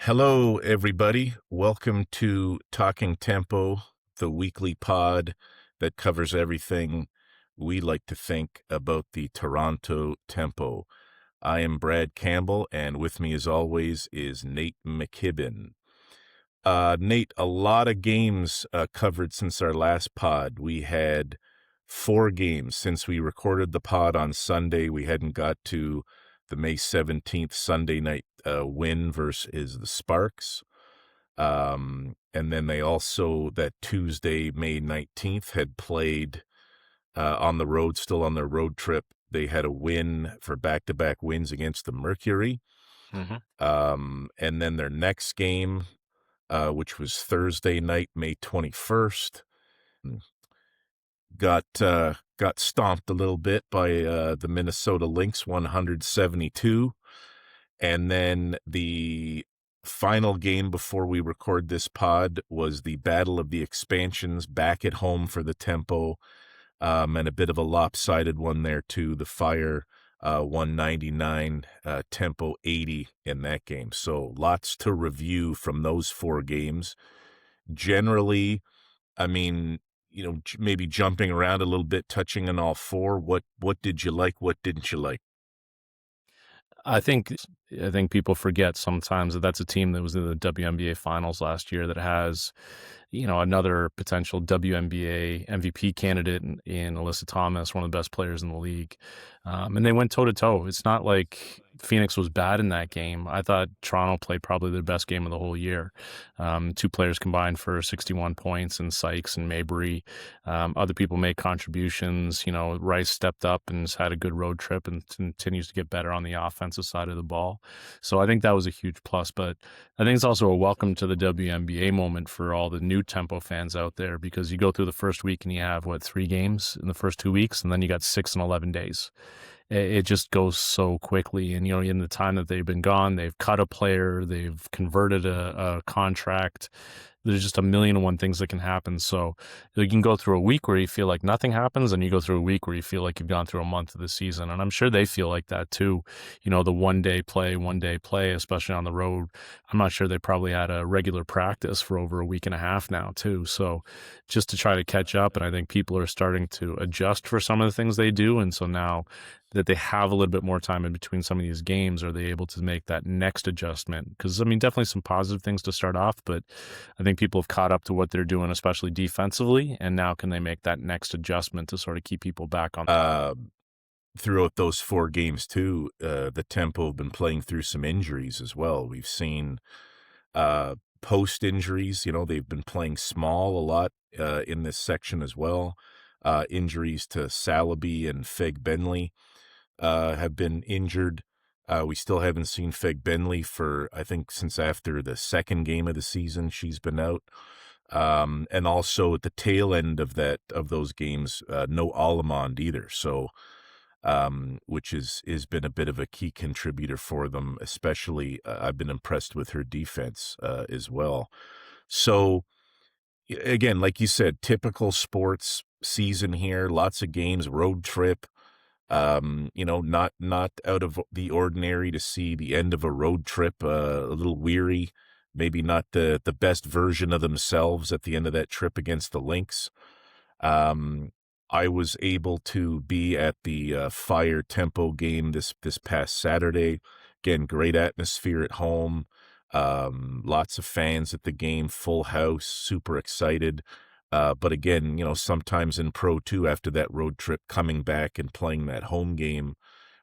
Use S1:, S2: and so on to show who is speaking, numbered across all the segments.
S1: Hello, everybody. Welcome to Talking Tempo, the weekly pod that covers everything we like to think about the Toronto Tempo. I am Brad Campbell, and with me, as always, is Nate McKibben. Nate, a lot of games covered since our last pod. We had 4 games since we recorded the pod on Sunday. We hadn't got to the May 17th Sunday night win versus the Sparks. And then they also, that Tuesday, May 19th, had played on the road, still on their road trip. They had a win for back-to-back wins against the Mercury. And then their next game, which was Thursday night, May 21st, got stomped a little bit by the Minnesota Lynx, 172. And then the final game before we record this pod was the Battle of the Expansions back at home for the Tempo, and a bit of a lopsided one there too. The Fire 199, Tempo 80 in that game. So lots to review from those 4 games. Generally, I mean, maybe jumping around a little bit, touching on all 4. What did you like? What didn't you like?
S2: I think people forget sometimes that that's a team that was in the WNBA finals last year that has, another potential WNBA MVP candidate in Alyssa Thomas, one of the best players in the league. And they went toe to toe. It's not like Phoenix was bad in that game. I thought Toronto played probably their best game of the whole year. 2 players combined for 61 points, and Sykes and Mabry. Other people made contributions. Rice stepped up and has had a good road trip and continues to get better on the offensive side of the ball. So I think that was a huge plus. But I think it's also a welcome to the WNBA moment for all the new Tempo fans out there, because you go through the first week and you have, 3 games in the first 2 weeks, and then you got 6 and 11 days. It just goes so quickly. And, in the time that they've been gone, they've cut a player, they've converted a contract. There's just a million and one things that can happen. So you can go through a week where you feel like nothing happens, and you go through a week where you feel like you've gone through a month of the season. And I'm sure they feel like that too. The one day play, especially on the road. I'm not sure they probably had a regular practice for over a week and a half now too. So just to try to catch up. And I think people are starting to adjust for some of the things they do. And so now that they have a little bit more time in between some of these games, are they able to make that next adjustment? Because, definitely some positive things to start off, but I think people have caught up to what they're doing, especially defensively, and now can they make that next adjustment to sort of keep people back on?
S1: Throughout those 4 games too, the Tempo have been playing through some injuries as well. We've seen post injuries. They've been playing small a lot in this section as well. Injuries to Salaby and Feg Benley have been injured. We still haven't seen Feg Benley for, I think, since after the second game of the season. She's been out. And also at the tail end of those games, no Allemande either. So, which has been a bit of a key contributor for them, especially I've been impressed with her defense as well. So again, like you said, typical sports season here, lots of games, road trip. Not out of the ordinary to see the end of a road trip, a little weary, maybe not the best version of themselves at the end of that trip against the Lynx. I was able to be at the Fire Tempo game this past Saturday. Again, great atmosphere at home. Lots of fans at the game, full house, super excited. But again, sometimes in Pro 2, after that road trip, coming back and playing that home game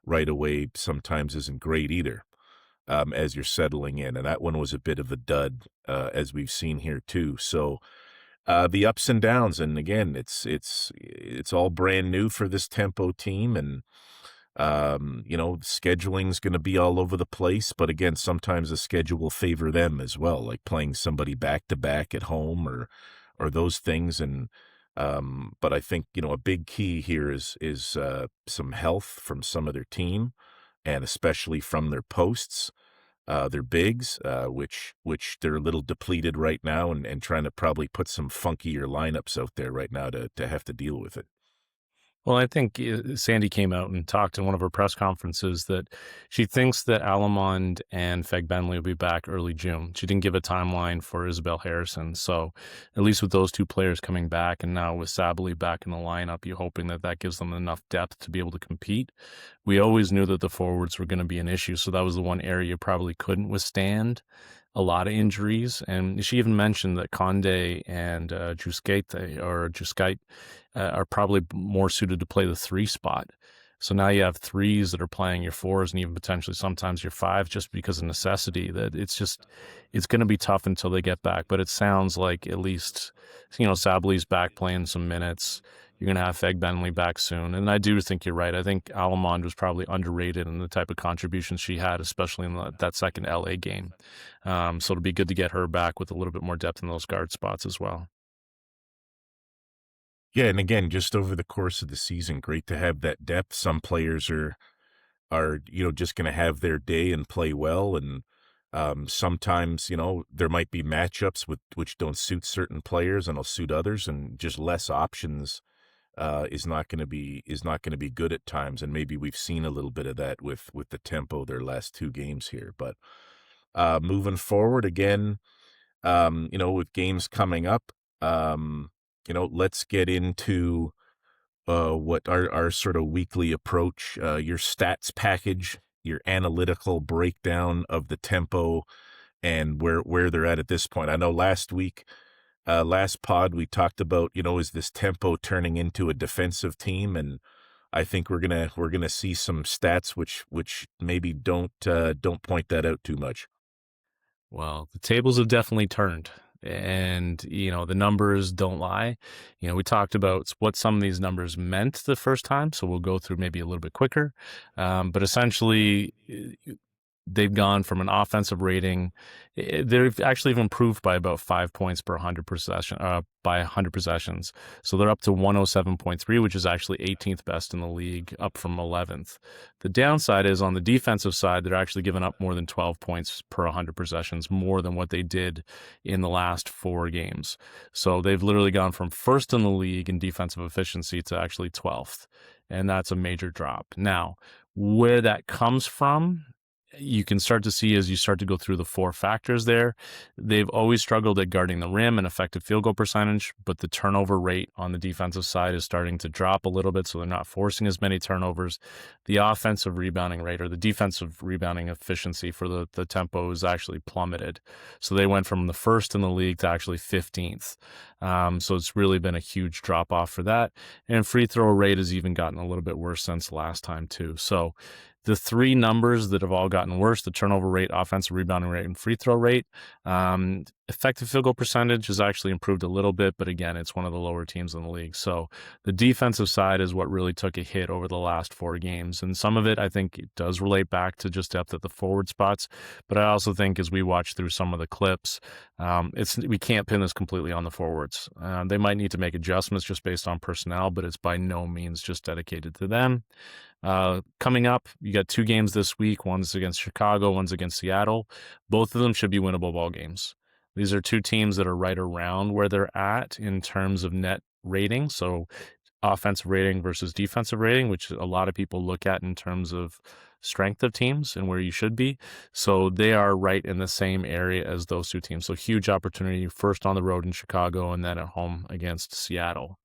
S1: right away sometimes isn't great either, as you're settling in. And that one was a bit of a dud, as we've seen here too. So the ups and downs, and again, it's all brand new for this Tempo team, and scheduling's going to be all over the place. But again, sometimes the schedule will favor them as well, like playing somebody back to back at home or those things. And but I think a big key here is some health from some of their team, and especially from their posts, their bigs, which they're a little depleted right now, and trying to probably put some funkier lineups out there right now to have to deal with it.
S2: Well, I think Sandy came out and talked in one of her press conferences that she thinks that Alamond and Fegbenley will be back early June. She didn't give a timeline for Isabel Harrison. So at least with those two players coming back and now with Sabally back in the lineup, you're hoping that that gives them enough depth to be able to compete. We always knew that the forwards were going to be an issue. So that was the one area you probably couldn't withstand a lot of injuries. And she even mentioned that Conde and Juskite are probably more suited to play the 3 spot. So now you have 3s that are playing your 4s and even potentially sometimes your 5s just because of necessity. That it's going to be tough until they get back. But it sounds like at least, Sabley's back playing some minutes. You're going to have Fegbenley back soon. And I do think you're right. I think Alamond was probably underrated in the type of contributions she had, especially in that second LA game. So it'll be good to get her back with a little bit more depth in those guard spots as well.
S1: Yeah, and again, just over the course of the season, great to have that depth. Some players are just going to have their day and play well, and sometimes there might be matchups which don't suit certain players and will suit others, and just less options is not going to be good at times, and maybe we've seen a little bit of that with the Tempo their last 2 games here, but moving forward again, with games coming up, let's get into what our sort of weekly approach, your stats package, your analytical breakdown of the Tempo and where they're at this point. I know last pod we talked about, is this Tempo turning into a defensive team? And I think we're gonna see some stats which maybe don't point that out too much.
S2: Well, the tables have definitely turned. And, the numbers don't lie. We talked about what some of these numbers meant the first time. So we'll go through maybe a little bit quicker. But essentially, they've gone from an offensive rating. They've actually improved by about 5 points per 100 possession, by 100 possessions. So they're up to 107.3, which is actually 18th best in the league, up from 11th. The downside is on the defensive side, they're actually giving up more than 12 points per 100 possessions, more than what they did in the last 4 games. So they've literally gone from first in the league in defensive efficiency to actually 12th. And that's a major drop. Now, where that comes from, you can start to see as you start to go through the 4 factors there. They've always struggled at guarding the rim and effective field goal percentage, but the turnover rate on the defensive side is starting to drop a little bit, so they're not forcing as many turnovers. The offensive rebounding rate or the defensive rebounding efficiency for the Tempo is actually plummeted. So they went from the first in the league to actually 15th. So it's really been a huge drop off for that. And free throw rate has even gotten a little bit worse since last time too. So the 3 numbers that have all gotten worse, the turnover rate, offensive rebounding rate, and free throw rate, effective field goal percentage has actually improved a little bit, but again, it's one of the lower teams in the league. So the defensive side is what really took a hit over the last 4 games. And some of it, I think, it does relate back to just depth at the forward spots. But I also think as we watch through some of the clips, we can't pin this completely on the forwards. They might need to make adjustments just based on personnel, but it's by no means just dedicated to them. Coming up, you got 2 games this week. One's against Chicago, one's against Seattle. Both of them should be winnable ball games. These are 2 teams that are right around where they're at in terms of net rating. So offensive rating versus defensive rating, which a lot of people look at in terms of strength of teams and where you should be. So they are right in the same area as those 2 teams. So huge opportunity first on the road in Chicago and then at home against Seattle.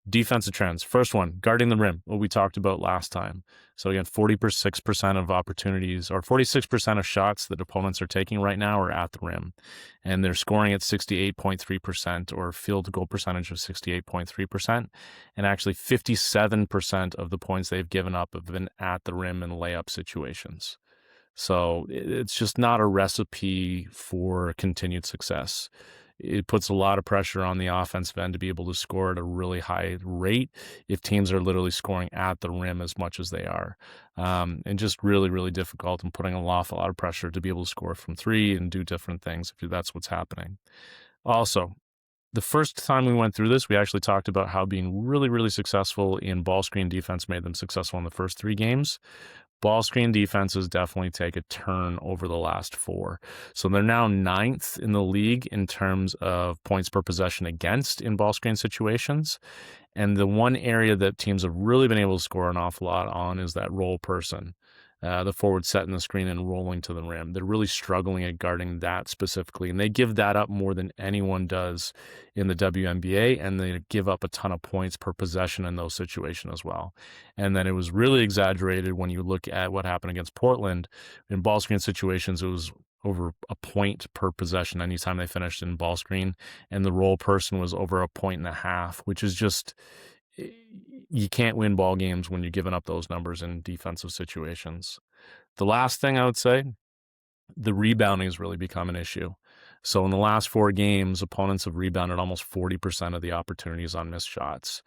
S2: Defensive trends. First one, guarding the rim, what we talked about last time. So again, 46% of opportunities or 46% of shots that opponents are taking right now are at the rim. And they're scoring at 68.3% or field goal percentage of 68.3%. And actually 57% of the points they've given up have been at the rim in layup situations. So it's just not a recipe for continued success. It puts a lot of pressure on the offensive end to be able to score at a really high rate if teams are literally scoring at the rim as much as they are. And just really, really difficult and putting a lot of pressure to be able to score from 3 and do different things if that's what's happening. Also, the first time we went through this, we actually talked about how being really, really successful in ball screen defense made them successful in the first 3 games. Ball screen defenses definitely take a turn over the last 4. So they're now 9th in the league in terms of points per possession against in ball screen situations. And the one area that teams have really been able to score an awful lot on is that roll person, the forward setting the screen and rolling to the rim. They're really struggling at guarding that specifically, and they give that up more than anyone does in the WNBA, and they give up a ton of points per possession in those situations as well. And then it was really exaggerated when you look at what happened against Portland. In ball screen situations, it was over a point per possession anytime they finished in ball screen, and the roll person was over a point and a half, which is just you can't win ball games when you're giving up those numbers in defensive situations. The last thing I would say, the rebounding has really become an issue. So in the last 4 games, opponents have rebounded almost 40% of the opportunities on missed shots.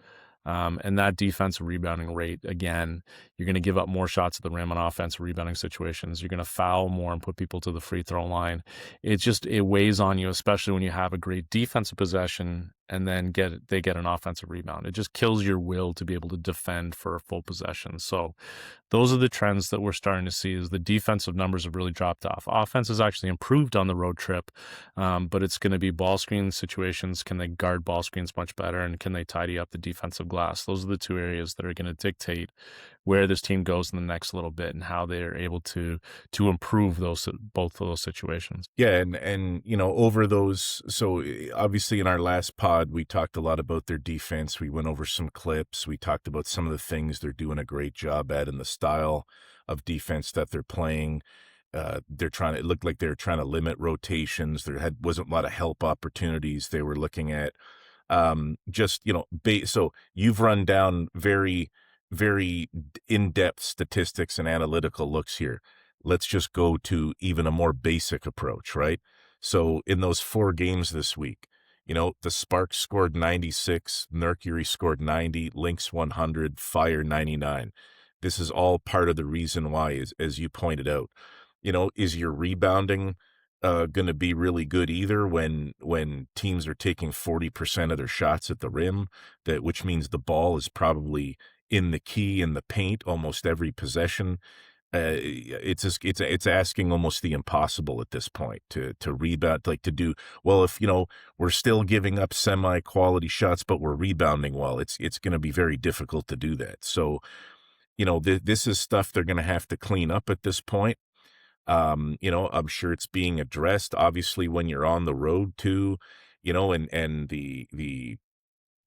S2: And that defensive rebounding rate, again, you're going to give up more shots at the rim on offensive rebounding situations. You're going to foul more and put people to the free throw line. It weighs on you, especially when you have a great defensive possession and then they get an offensive rebound. It just kills your will to be able to defend for a full possession. So those are the trends that we're starting to see. Is the defensive numbers have really dropped off. Offense has actually improved on the road trip, but it's going to be ball screen situations. Can they guard ball screens much better, and can they tidy up the defensive glass? Those are the 2 areas that are going to dictate where this team goes in the next little bit and how they're able to improve both of those situations.
S1: Yeah, and over those, so obviously in our last pod we talked a lot about their defense. We went over some clips. We talked about some of the things they're doing a great job at and the style of defense that they're playing. It looked like they were trying to limit rotations. Wasn't a lot of help opportunities they were looking at. So you've run down very, very in-depth statistics and analytical looks here. Let's just go to even a more basic approach, right? So in those 4 games this week, the Sparks scored 96, Mercury scored 90, Lynx 100, Fire 99. This is all part of the reason why, as you pointed out. Is your rebounding going to be really good either when teams are taking 40% of their shots at the rim, which means the ball is probably in the key in the paint almost every possession. It's asking almost the impossible at this point to rebound, like to do well. If we're still giving up semi-quality shots, but we're rebounding well, it's going to be very difficult to do that. So this is stuff they're going to have to clean up at this point. I'm sure it's being addressed, obviously, when you're on the road too, and the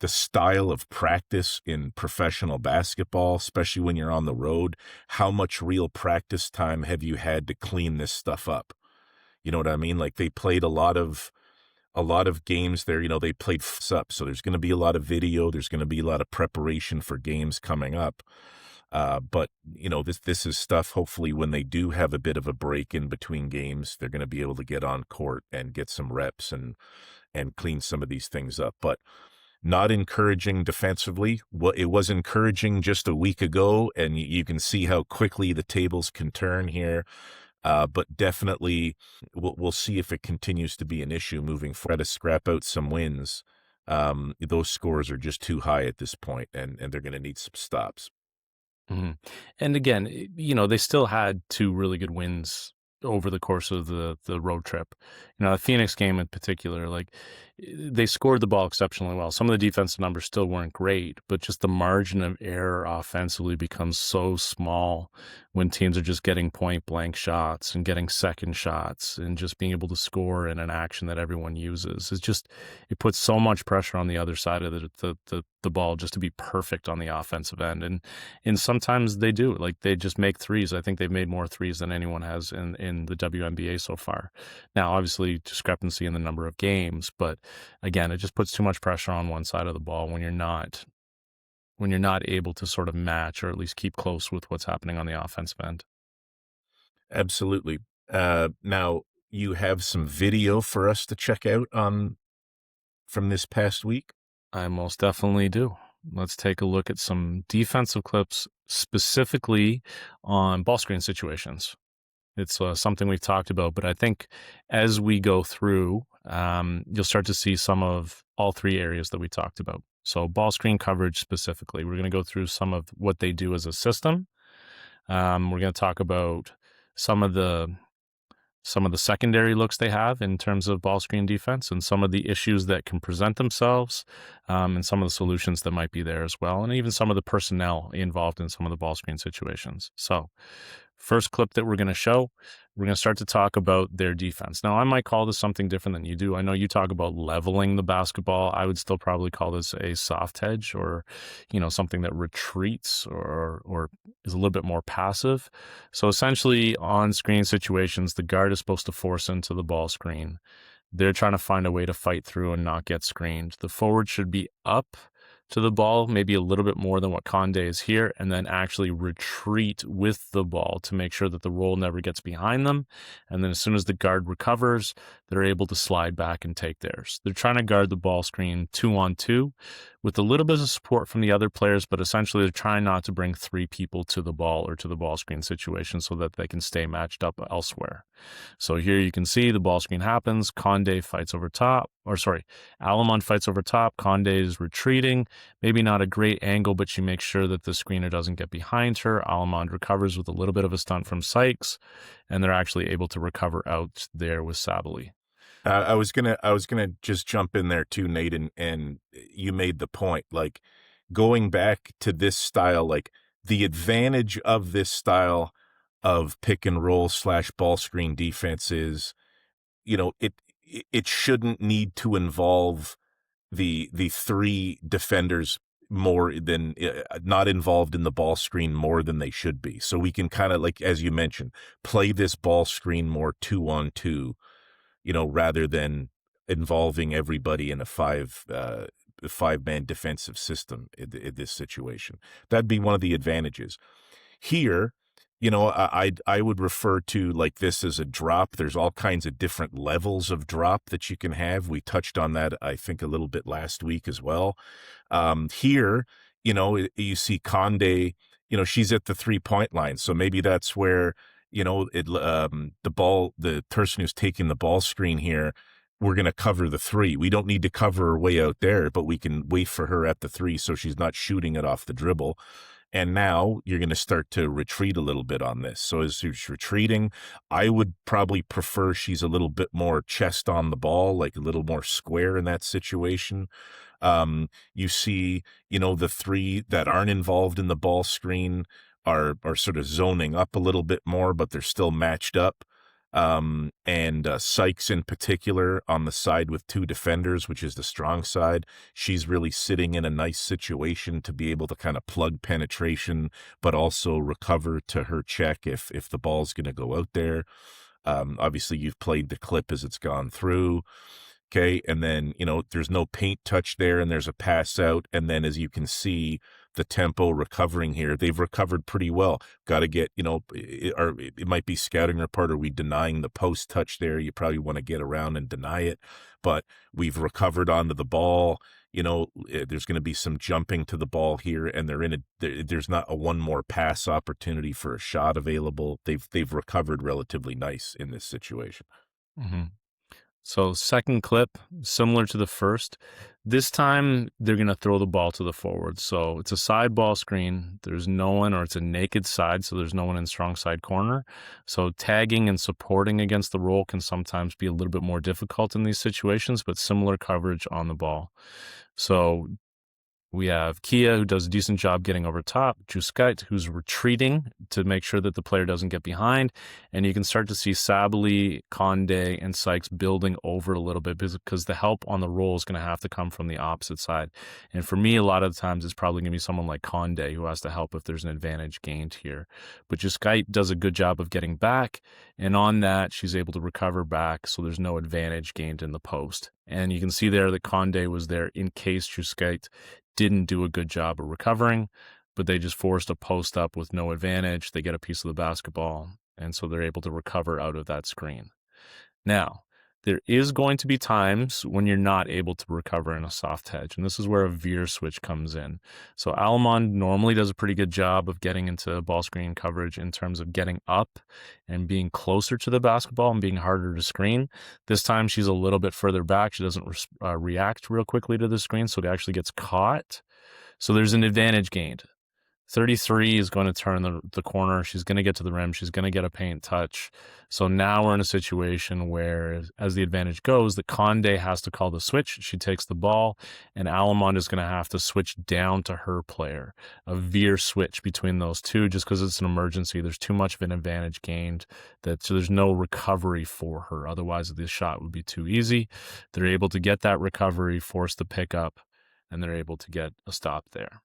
S1: style of practice in professional basketball, especially when you're on the road. How much real practice time have you had to clean this stuff up? You know what I mean? Like they played a lot of games there, they played up. So there's going to be a lot of video. There's going to be a lot of preparation for games coming up. But this is stuff, hopefully when they do have a bit of a break in between games, they're going to be able to get on court and get some reps and clean some of these things up. But not encouraging defensively. It was encouraging just a week ago, and you can see how quickly the tables can turn here. But definitely, we'll see if it continues to be an issue moving forward. To scrap out some wins. Those scores are just too high at this point, and they're going to need some stops.
S2: Mhm. And again, they still had 2 really good wins over the course of the road trip. The Phoenix game in particular, they scored the ball exceptionally well. Some of the defensive numbers still weren't great, but just the margin of error offensively becomes so small when teams are just getting point blank shots and getting second shots and just being able to score in an action that everyone uses. It puts so much pressure on the other side of the ball just to be perfect on the offensive end. And sometimes they do, they just make threes. I think they've made more threes than anyone has in the WNBA so far. Now, obviously, discrepancy in the number of games, but again, it just puts too much pressure on one side of the ball when you're not able to sort of match or at least keep close with what's happening on the offensive end.
S1: Absolutely. Now you have some video for us to check out from this past week.
S2: I most definitely do. Let's take a look at some defensive clips specifically on ball screen situations. It's something we've talked about, but I think as we go through, you'll start to see some of all 3 areas that we talked about. So ball screen coverage specifically, we're going to go through some of what they do as a system. We're going to talk about some of the some of the secondary looks they have in terms of ball screen defense, and some of the issues that can present themselves, and some of the solutions that might be there as well, and even some of the personnel involved in some of the ball screen situations. So, first clip that we're going to show, we're going to start to talk about their defense. Now, I might call this something different than you do. I know you talk about leveling the basketball. I would still probably call this a soft hedge, or, something that retreats or is a little bit more passive. So essentially, on screen situations, the guard is supposed to force into the ball screen. They're trying to find a way to fight through and not get screened. The forward should be up to the ball, maybe a little bit more than what Conde is here, and then actually retreat with the ball to make sure that the roll never gets behind them. And then as soon as the guard recovers, they're able to slide back and take theirs. They're trying to guard the ball screen 2-on-2 with a little bit of support from the other players, but essentially they're trying not to bring three people to the ball or to the ball screen situation so that they can stay matched up elsewhere. So here you can see the ball screen happens. Conde fights over top, Alamond fights over top. Conde is retreating. Maybe not a great angle, but she makes sure that the screener doesn't get behind her. Alamond recovers with a little bit of a stunt from Sykes, and they're actually able to recover out there with Sabally.
S1: I was gonna just jump in there too, Nate, and you made the point. Like, going back to this style, like the advantage of this style of pick and roll slash ball screen defense is, it shouldn't need to involve the three defenders more than not involved in the ball screen more than they should be. So we can kind of, like as you mentioned, play this ball screen more 2-on-2, rather than involving everybody in a five-man defensive system in this situation. That'd be one of the advantages. Here, I would refer to like this as a drop. There's all kinds of different levels of drop that you can have. We touched on that, I think, a little bit last week as well. Here, you see Conde, she's at the 3-point line. So maybe that's where, the person who's taking the ball screen here, we're going to cover the 3. We don't need to cover her way out there, but we can wait for her at the 3 so she's not shooting it off the dribble. And now you're going to start to retreat a little bit on this. So as she's retreating, I would probably prefer she's a little bit more chest on the ball, like a little more square in that situation. You see, the 3 that aren't involved in the ball screen are sort of zoning up a little bit more, but they're still matched up. And Sykes in particular on the side with 2 defenders, which is the strong side. She's really sitting in a nice situation to be able to kind of plug penetration, but also recover to her check if the ball's going to go out there. Obviously, you've played the clip as it's gone through. Okay. And then, there's no paint touch there and there's a pass out. And then as you can see, the tempo recovering here, they've recovered pretty well. Got to get, or it might be scouting report. Are we denying the post touch there? You probably want to get around and deny it, but we've recovered onto the ball. There's going to be some jumping to the ball here, and there's not a one more pass opportunity for a shot available. They've recovered relatively nice in this situation.
S2: Mm-hmm. So second clip, similar to the first. This time, they're going to throw the ball to the forward. So it's a side ball screen. There's no one, or it's a naked side, so there's no one in strong side corner. So tagging and supporting against the roll can sometimes be a little bit more difficult in these situations, but similar coverage on the ball. So we have Kia, who does a decent job getting over top. Juskite, who's retreating to make sure that the player doesn't get behind. And you can start to see Sabally, Conde, and Sykes building over a little bit because the help on the roll is going to have to come from the opposite side. And for me, a lot of the times, it's probably going to be someone like Conde who has to help if there's an advantage gained here. But Juskite does a good job of getting back. And on that, she's able to recover back, so there's no advantage gained in the post. And you can see there that Conde was there in case Juskite didn't do a good job of recovering, but they just forced a post up with no advantage. They get a piece of the basketball, and so they're able to recover out of that screen. Now, there is going to be times when you're not able to recover in a soft hedge, and this is where a veer switch comes in. So Alamond normally does a pretty good job of getting into ball screen coverage in terms of getting up and being closer to the basketball and being harder to screen. This time she's a little bit further back. She doesn't react real quickly to the screen, so it actually gets caught. So there's an advantage gained. 33 is going to turn the corner. She's going to get to the rim. She's going to get a paint touch. So now we're in a situation where, as the advantage goes, that Condé has to call the switch. She takes the ball, and Alamond is going to have to switch down to her player, a veer switch between those two, just because it's an emergency. There's too much of an advantage gained so there's no recovery for her. Otherwise, the shot would be too easy. They're able to get that recovery, force the pickup, and they're able to get a stop there.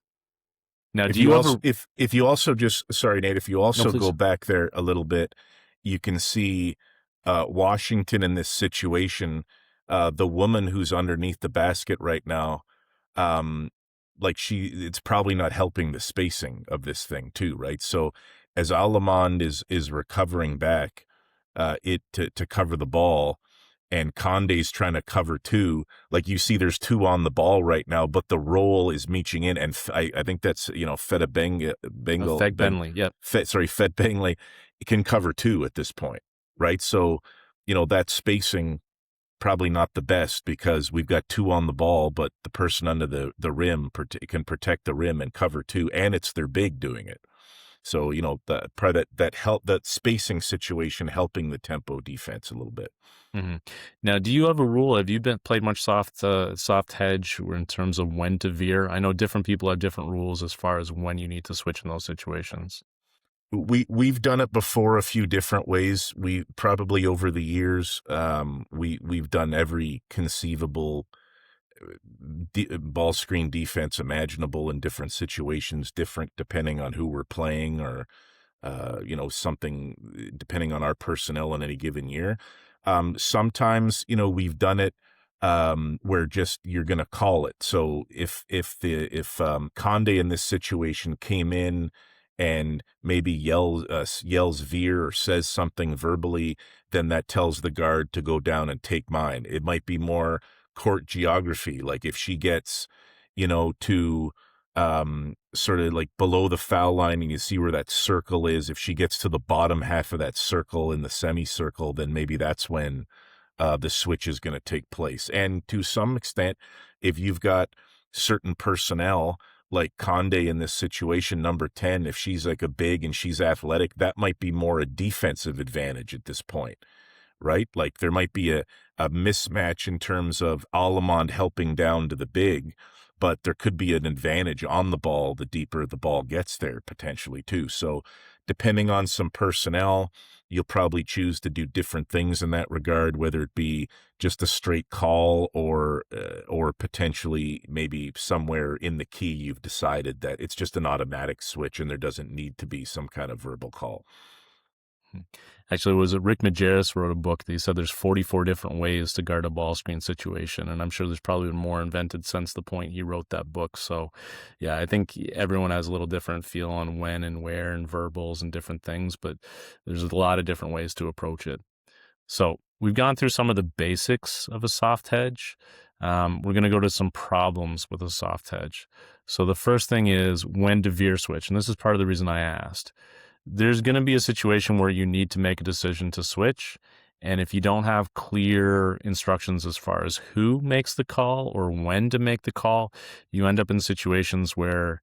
S2: Now,
S1: If
S2: do
S1: you
S2: you
S1: also
S2: ever?
S1: if you also just sorry, Nate, if you
S2: No,
S1: also go
S2: please.
S1: back there a little bit, you can see Washington in this situation. The woman who's underneath the basket right now, um, like it's probably not helping the spacing of this thing too, right? So as Alamond is recovering back, it to cover the ball, and Conde's trying to cover too. Like you see, there's two on the ball right now, but the roll is meeching in, and I think that's Fed Bengal
S2: Feg
S1: Ben
S2: Bentley, yep.
S1: Fed Bengley can cover two at this point, right? So that spacing probably not the best because we've got two on the ball, but the person under the rim can protect the rim and cover two, and it's their big doing it. So that spacing situation helping the tempo defense a little bit.
S2: Mhm. Now, do you have a rule? Have you played much soft hedge in terms of when to veer? I know different people have different rules as far as when you need to switch in those situations.
S1: We've done it before a few different ways. We probably over the years, we've done every conceivable ball screen defense imaginable in different situations, different depending on who we're playing or something depending on our personnel in any given year. Sometimes, we've done it where just you're going to call it. So if Conde in this situation came in and maybe yells veer or says something verbally, then that tells the guard to go down and take mine. It might be more court geography, like if she gets, to sort of like below the foul line and you see where that circle is. If she gets to the bottom half of that circle in the semicircle, then maybe that's when the switch is going to take place. And to some extent, if you've got certain personnel like Conde in this situation, number 10, if she's like a big and she's athletic, that might be more a defensive advantage at this point, right? Like there might be a mismatch in terms of Alamond helping down to the big, but there could be an advantage on the ball the deeper the ball gets there potentially too. So depending on some personnel, you'll probably choose to do different things in that regard, whether it be just a straight call or potentially maybe somewhere in the key you've decided that it's just an automatic switch and there doesn't need to be some kind of verbal call.
S2: Actually, was it Rick Majerus wrote a book that he said there's 44 different ways to guard a ball screen situation, and I'm sure there's probably been more invented since the point he wrote that book. So, yeah, I think everyone has a little different feel on when and where and verbals and different things, but there's a lot of different ways to approach it. So we've gone through some of the basics of a soft hedge. We're going to go to some problems with a soft hedge. So the first thing is when to veer switch, and this is part of the reason I asked. There's going to be a situation where you need to make a decision to switch. And if you don't have clear instructions as far as who makes the call or when to make the call, you end up in situations where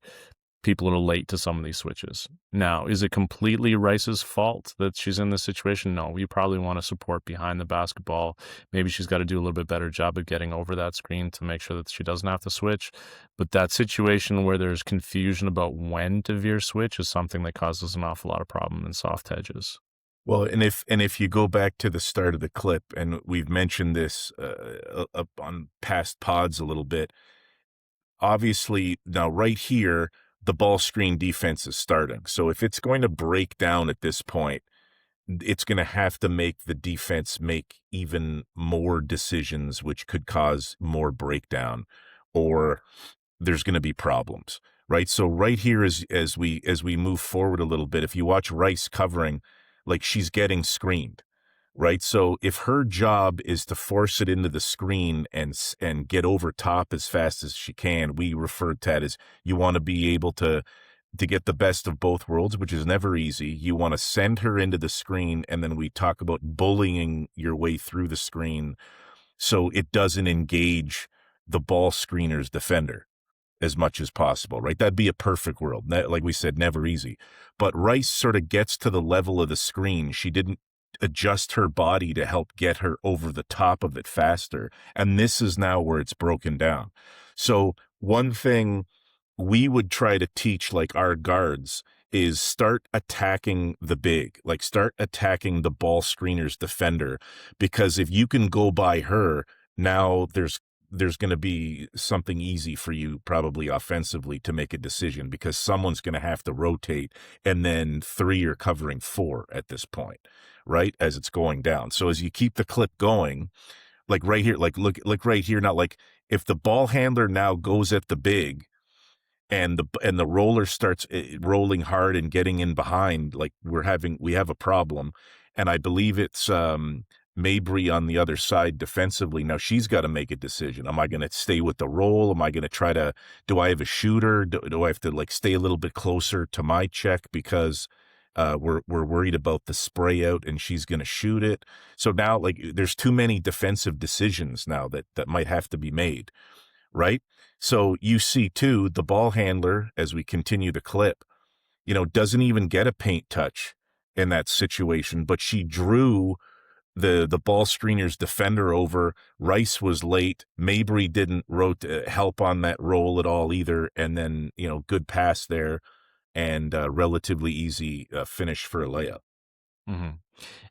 S2: people are late to some of these switches. Now, is it completely Rice's fault that she's in this situation? No, you probably want to support behind the basketball. Maybe she's got to do a little bit better job of getting over that screen to make sure that she doesn't have to switch. But that situation where there's confusion about when to veer switch is something that causes an awful lot of problem in soft hedges.
S1: Well, and if you go back to the start of the clip, and we've mentioned this up on past pods a little bit, obviously now right here, the ball screen defense is starting. So if it's going to break down at this point, it's going to have to make the defense make even more decisions, which could cause more breakdown, or there's going to be problems, right? So right here, as we move forward a little bit, if you watch Rice covering, like she's getting screened, right? So if her job is to force it into the screen and get over top as fast as she can, we refer to that as you want to be able to get the best of both worlds, which is never easy. You want to send her into the screen, and then we talk about bullying your way through the screen so it doesn't engage the ball screener's defender. as much as possible, right? That'd be a perfect world. Like we said, never easy. But Rice sort of gets to the level of the screen. She didn't adjust her body to help get her over the top of it faster. And this is now where it's broken down. So one thing we would try to teach like our guards is start attacking the big, like start attacking the ball screener's defender, because if you can go by her, now there's going to be something easy for you probably offensively to make a decision, because someone's going to have to rotate, and then three are covering four at this point, right? As it's going down. So as you keep the clip going, like right here, like look right here now, like if the ball handler now goes at the big, and the roller starts rolling hard and getting in behind, like we have a problem. And I believe it's Mabry on the other side defensively. Now she's got to make a decision. Am I going to stay with the roll? Am I going to try to, do I have a shooter? Do I have to like stay a little bit closer to my check because we're worried about the spray out and she's going to shoot it? So now like there's too many defensive decisions now that might have to be made, right? So you see too, the ball handler, as we continue the clip, doesn't even get a paint touch in that situation, but she drew the ball screener's defender over. Rice was late. Mabry didn't help on that roll at all either. And then, good pass there and relatively easy finish for a layup.
S2: Hmm.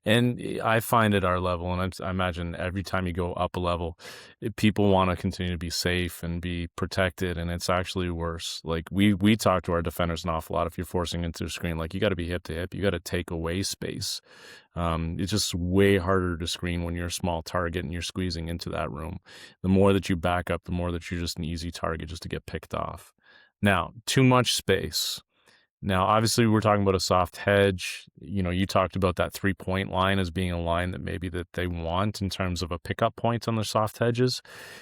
S2: And I find at our level, and I imagine every time you go up a level, people want to continue to be safe and be protected, and it's actually worse. Like we talk to our defenders an awful lot. If you're forcing into the screen, like you got to be hip to hip, you got to take away space. It's just way harder to screen when you're a small target and you're squeezing into that room. The more that you back up, the more that you're just an easy target just to get picked off. Now, too much space. Now, obviously, we're talking about a soft hedge. You talked about that 3-point line as being a line that maybe that they want in terms of a pickup point on their soft hedges.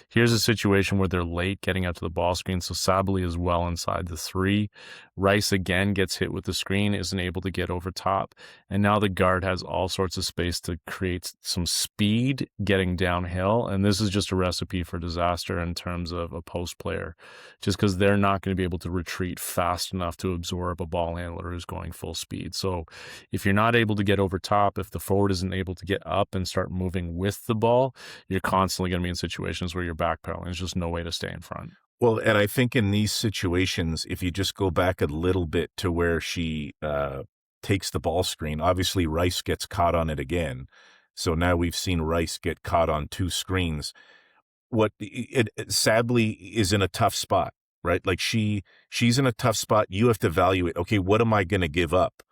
S2: Here's a situation where they're late getting out to the ball screen, so Sabally is well inside the 3. Rice again gets hit with the screen, isn't able to get over top, and now the guard has all sorts of space to create some speed getting downhill, and this is just a recipe for disaster in terms of a post player, just because they're not going to be able to retreat fast enough to absorb a ball handler who's going full speed. So if you're not able to get over top, if the forward isn't able to get up and start moving with the ball, you're constantly going to be in situations where you're backpedaling. There's just no way to stay in front.
S1: Well, and I think in these situations, if you just go back a little bit to where she takes the ball screen, obviously Rice gets caught on it again. So now we've seen Rice get caught on 2 screens. It sadly is in a tough spot, right? Like she's in a tough spot. You have to evaluate, okay, what am I going to give up?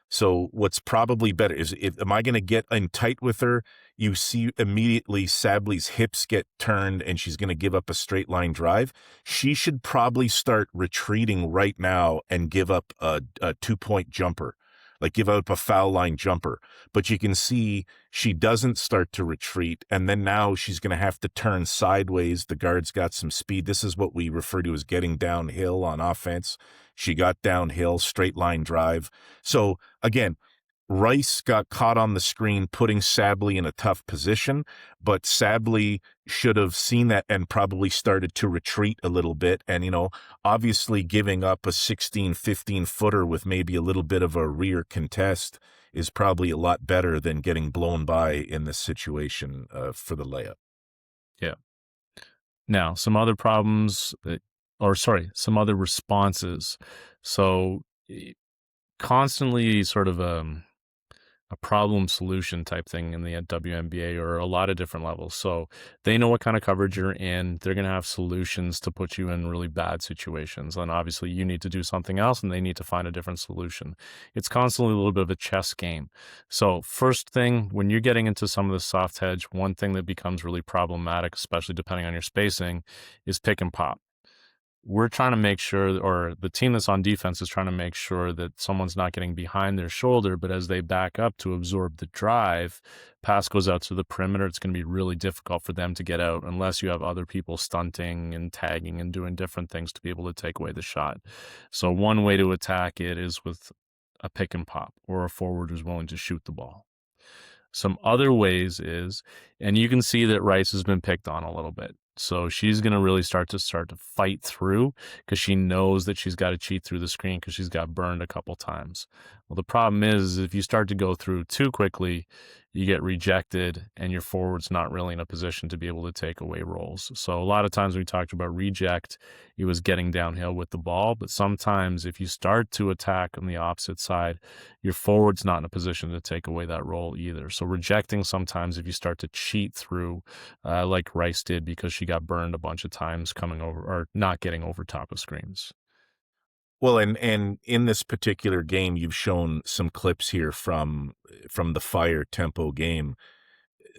S1: So what's probably better is, am I going to get in tight with her? You see immediately Sably's hips get turned and she's going to give up a straight line drive. She should probably start retreating right now and give up a 2-point jumper, like give up a foul line jumper. But you can see she doesn't start to retreat. And then now she's going to have to turn sideways. The guard's got some speed. This is what we refer to as getting downhill on offense. She got downhill, straight line drive. So again, Rice got caught on the screen, putting Sably in a tough position, but Sably should have seen that and probably started to retreat a little bit. And, obviously giving up a 16, 15 footer with maybe a little bit of a rear contest is probably a lot better than getting blown by in this situation for the layup.
S2: Yeah. Now, some other problems some other responses. So constantly sort of a problem solution type thing in the WNBA, or a lot of different levels. So they know what kind of coverage you're in. They're going to have solutions to put you in really bad situations. And obviously you need to do something else and they need to find a different solution. It's constantly a little bit of a chess game. So first thing, when you're getting into some of the soft hedge, one thing that becomes really problematic, especially depending on your spacing, is pick and pop. We're trying to make sure, or the team that's on defense is trying to make sure that someone's not getting behind their shoulder, but as they back up to absorb the drive, pass goes out to the perimeter. It's going to be really difficult for them to get out unless you have other people stunting and tagging and doing different things to be able to take away the shot. So one way to attack it is with a pick and pop, or a forward who's willing to shoot the ball. Some other ways is, and you can see that Rice has been picked on a little bit. So she's going to really start to fight through because she knows that she's got to cheat through the screen because she's got burned a couple times. Well, the problem is if you start to go through too quickly, you get rejected and your forward's not really in a position to be able to take away rolls. So a lot of times when we talked about reject, it was getting downhill with the ball. But sometimes if you start to attack on the opposite side, your forward's not in a position to take away that roll either. So rejecting sometimes if you start to cheat through, like Rice did because she got burned a bunch of times coming over or not getting over top of screens.
S1: Well, and in this particular game, you've shown some clips here from the Fire tempo game.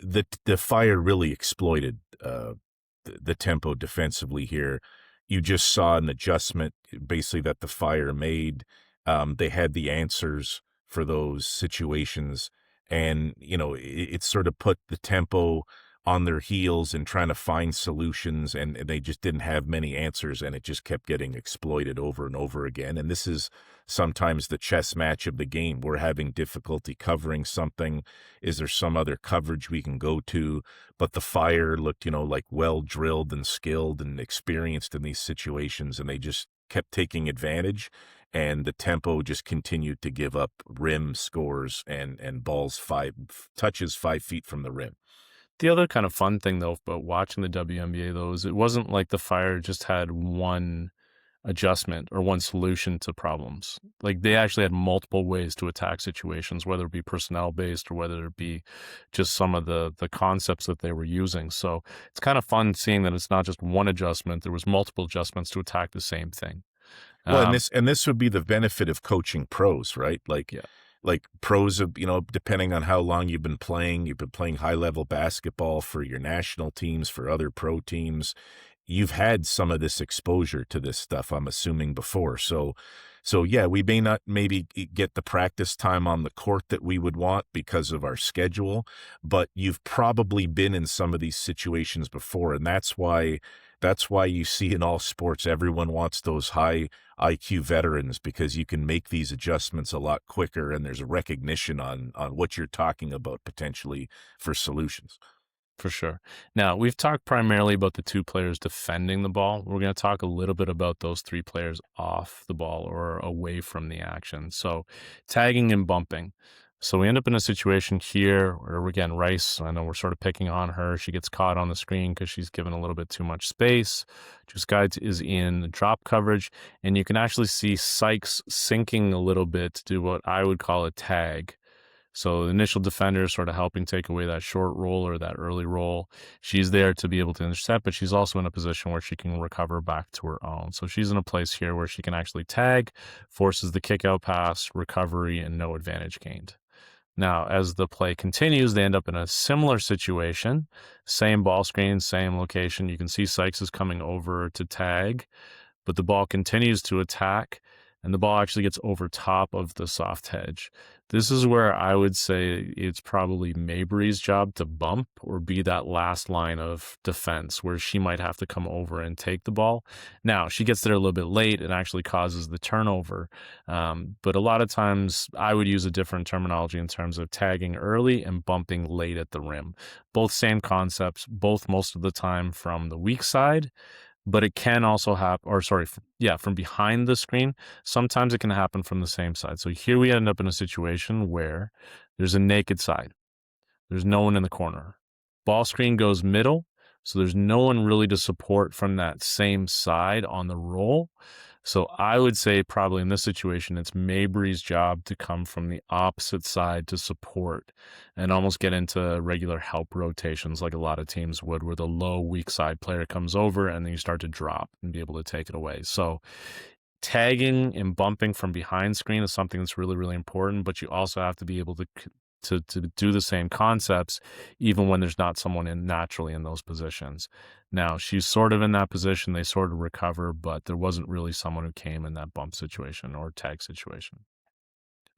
S1: The Fire really exploited the tempo defensively here. You just saw an adjustment basically that the Fire made. They had the answers for those situations, and it sort of put the tempo on their heels and trying to find solutions, and they just didn't have many answers, and it just kept getting exploited over and over again. And this is sometimes the chess match of the game. We're having difficulty covering something. Is there some other coverage we can go to? But the Fire looked, like well drilled and skilled and experienced in these situations, and they just kept taking advantage. And the tempo just continued to give up rim scores and balls touches 5 feet from the rim.
S2: The other kind of fun thing though about watching the WNBA though is it wasn't like the Fire just had one adjustment or one solution to problems. Like they actually had multiple ways to attack situations, whether it be personnel based or whether it be just some of the concepts that they were using. So it's kind of fun seeing that it's not just one adjustment. There was multiple adjustments to attack the same thing.
S1: Well, and
S2: Um,
S1: this would be the benefit of coaching pros, right?
S2: yeah,
S1: Like pros of, depending on how long you've been playing high level basketball for your national teams, for other pro teams. You've had some of this exposure to this stuff, I'm assuming, before. So yeah, we may not maybe get the practice time on the court that we would want because of our schedule, but you've probably been in some of these situations before, and that's why you see in all sports everyone wants those high IQ veterans, because you can make these adjustments a lot quicker, and there's a recognition on what you're talking about potentially for solutions.
S2: for sure. Now, we've talked primarily about the two players defending the ball. We're going to talk a little bit about those three players off the ball or away from the action. So, tagging and bumping. So, we end up in a situation here where, again, Rice, I know we're sort of picking on her. She gets caught on the screen because she's given a little bit too much space. Just Guides is in drop coverage, and you can actually see Sykes sinking a little bit to do what I would call a tag. So the initial defender is sort of helping take away that short roll or that early roll. She's there to be able to intercept, but she's also in a position where she can recover back to her own. So she's in a place here where she can actually tag, forces the kick out pass, recovery, and no advantage gained. Now, as the play continues, they end up in a similar situation. Same ball screen, same location. You can see Sykes is coming over to tag, but the ball continues to attack, and the ball actually gets over top of the soft hedge. This is where I would say it's probably Mabry's job to bump or be that last line of defense where she might have to come over and take the ball. Now, she gets there a little bit late and actually causes the turnover. But a lot of times I would use a different terminology in terms of tagging early and bumping late at the rim. Both same concepts, both most of the time from the weak side, but it can also happen, or sorry, from behind the screen. Sometimes it can happen from the same side. So here we end up in a situation where there's a naked side. There's no one in the corner. Ball screen goes middle, so there's no one really to support from that same side on the roll. So I would say probably in this situation, it's Mabry's job to come from the opposite side to support and almost get into regular help rotations like a lot of teams would, where the low weak side player comes over and then you start to drop and be able to take it away. So tagging and bumping from behind screen is something that's really, really important, but you also have to be able to do the same concepts even when there's not someone in naturally in those positions. Now, she's sort of in that position, they sort of recover, but there wasn't really someone who came in that bump situation or tag situation.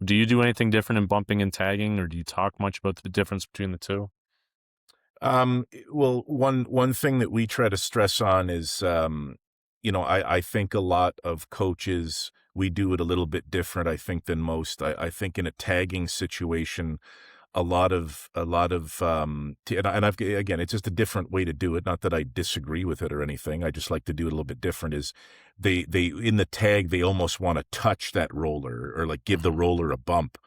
S2: Do you do anything different in bumping and tagging, or do you talk much about the difference between the two?
S1: Well, one thing that we try to stress on is, I think a lot of coaches, we do it a little bit different, I think, than most. I think in a tagging situation, and I've again, it's just a different way to do it. Not that I disagree with it or anything. I just like to do it a little bit different. Is they in the tag they almost want to touch that roller or like give the
S2: Mhm.
S1: roller a bump.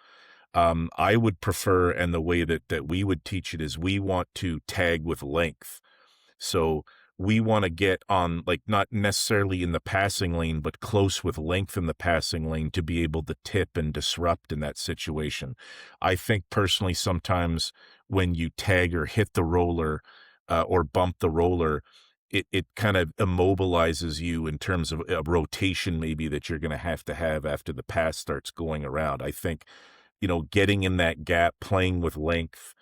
S1: I would prefer, and the way that we would teach it is we want to tag with length. So we want to get on, like, not necessarily in the passing lane, but close with length in the passing lane to be able to tip and disrupt in that situation. I think personally, sometimes when you tag or hit the roller or bump the roller, it kind of immobilizes you in terms of a rotation maybe that you're going to have after the pass starts going around. I think, getting in that gap, playing with length,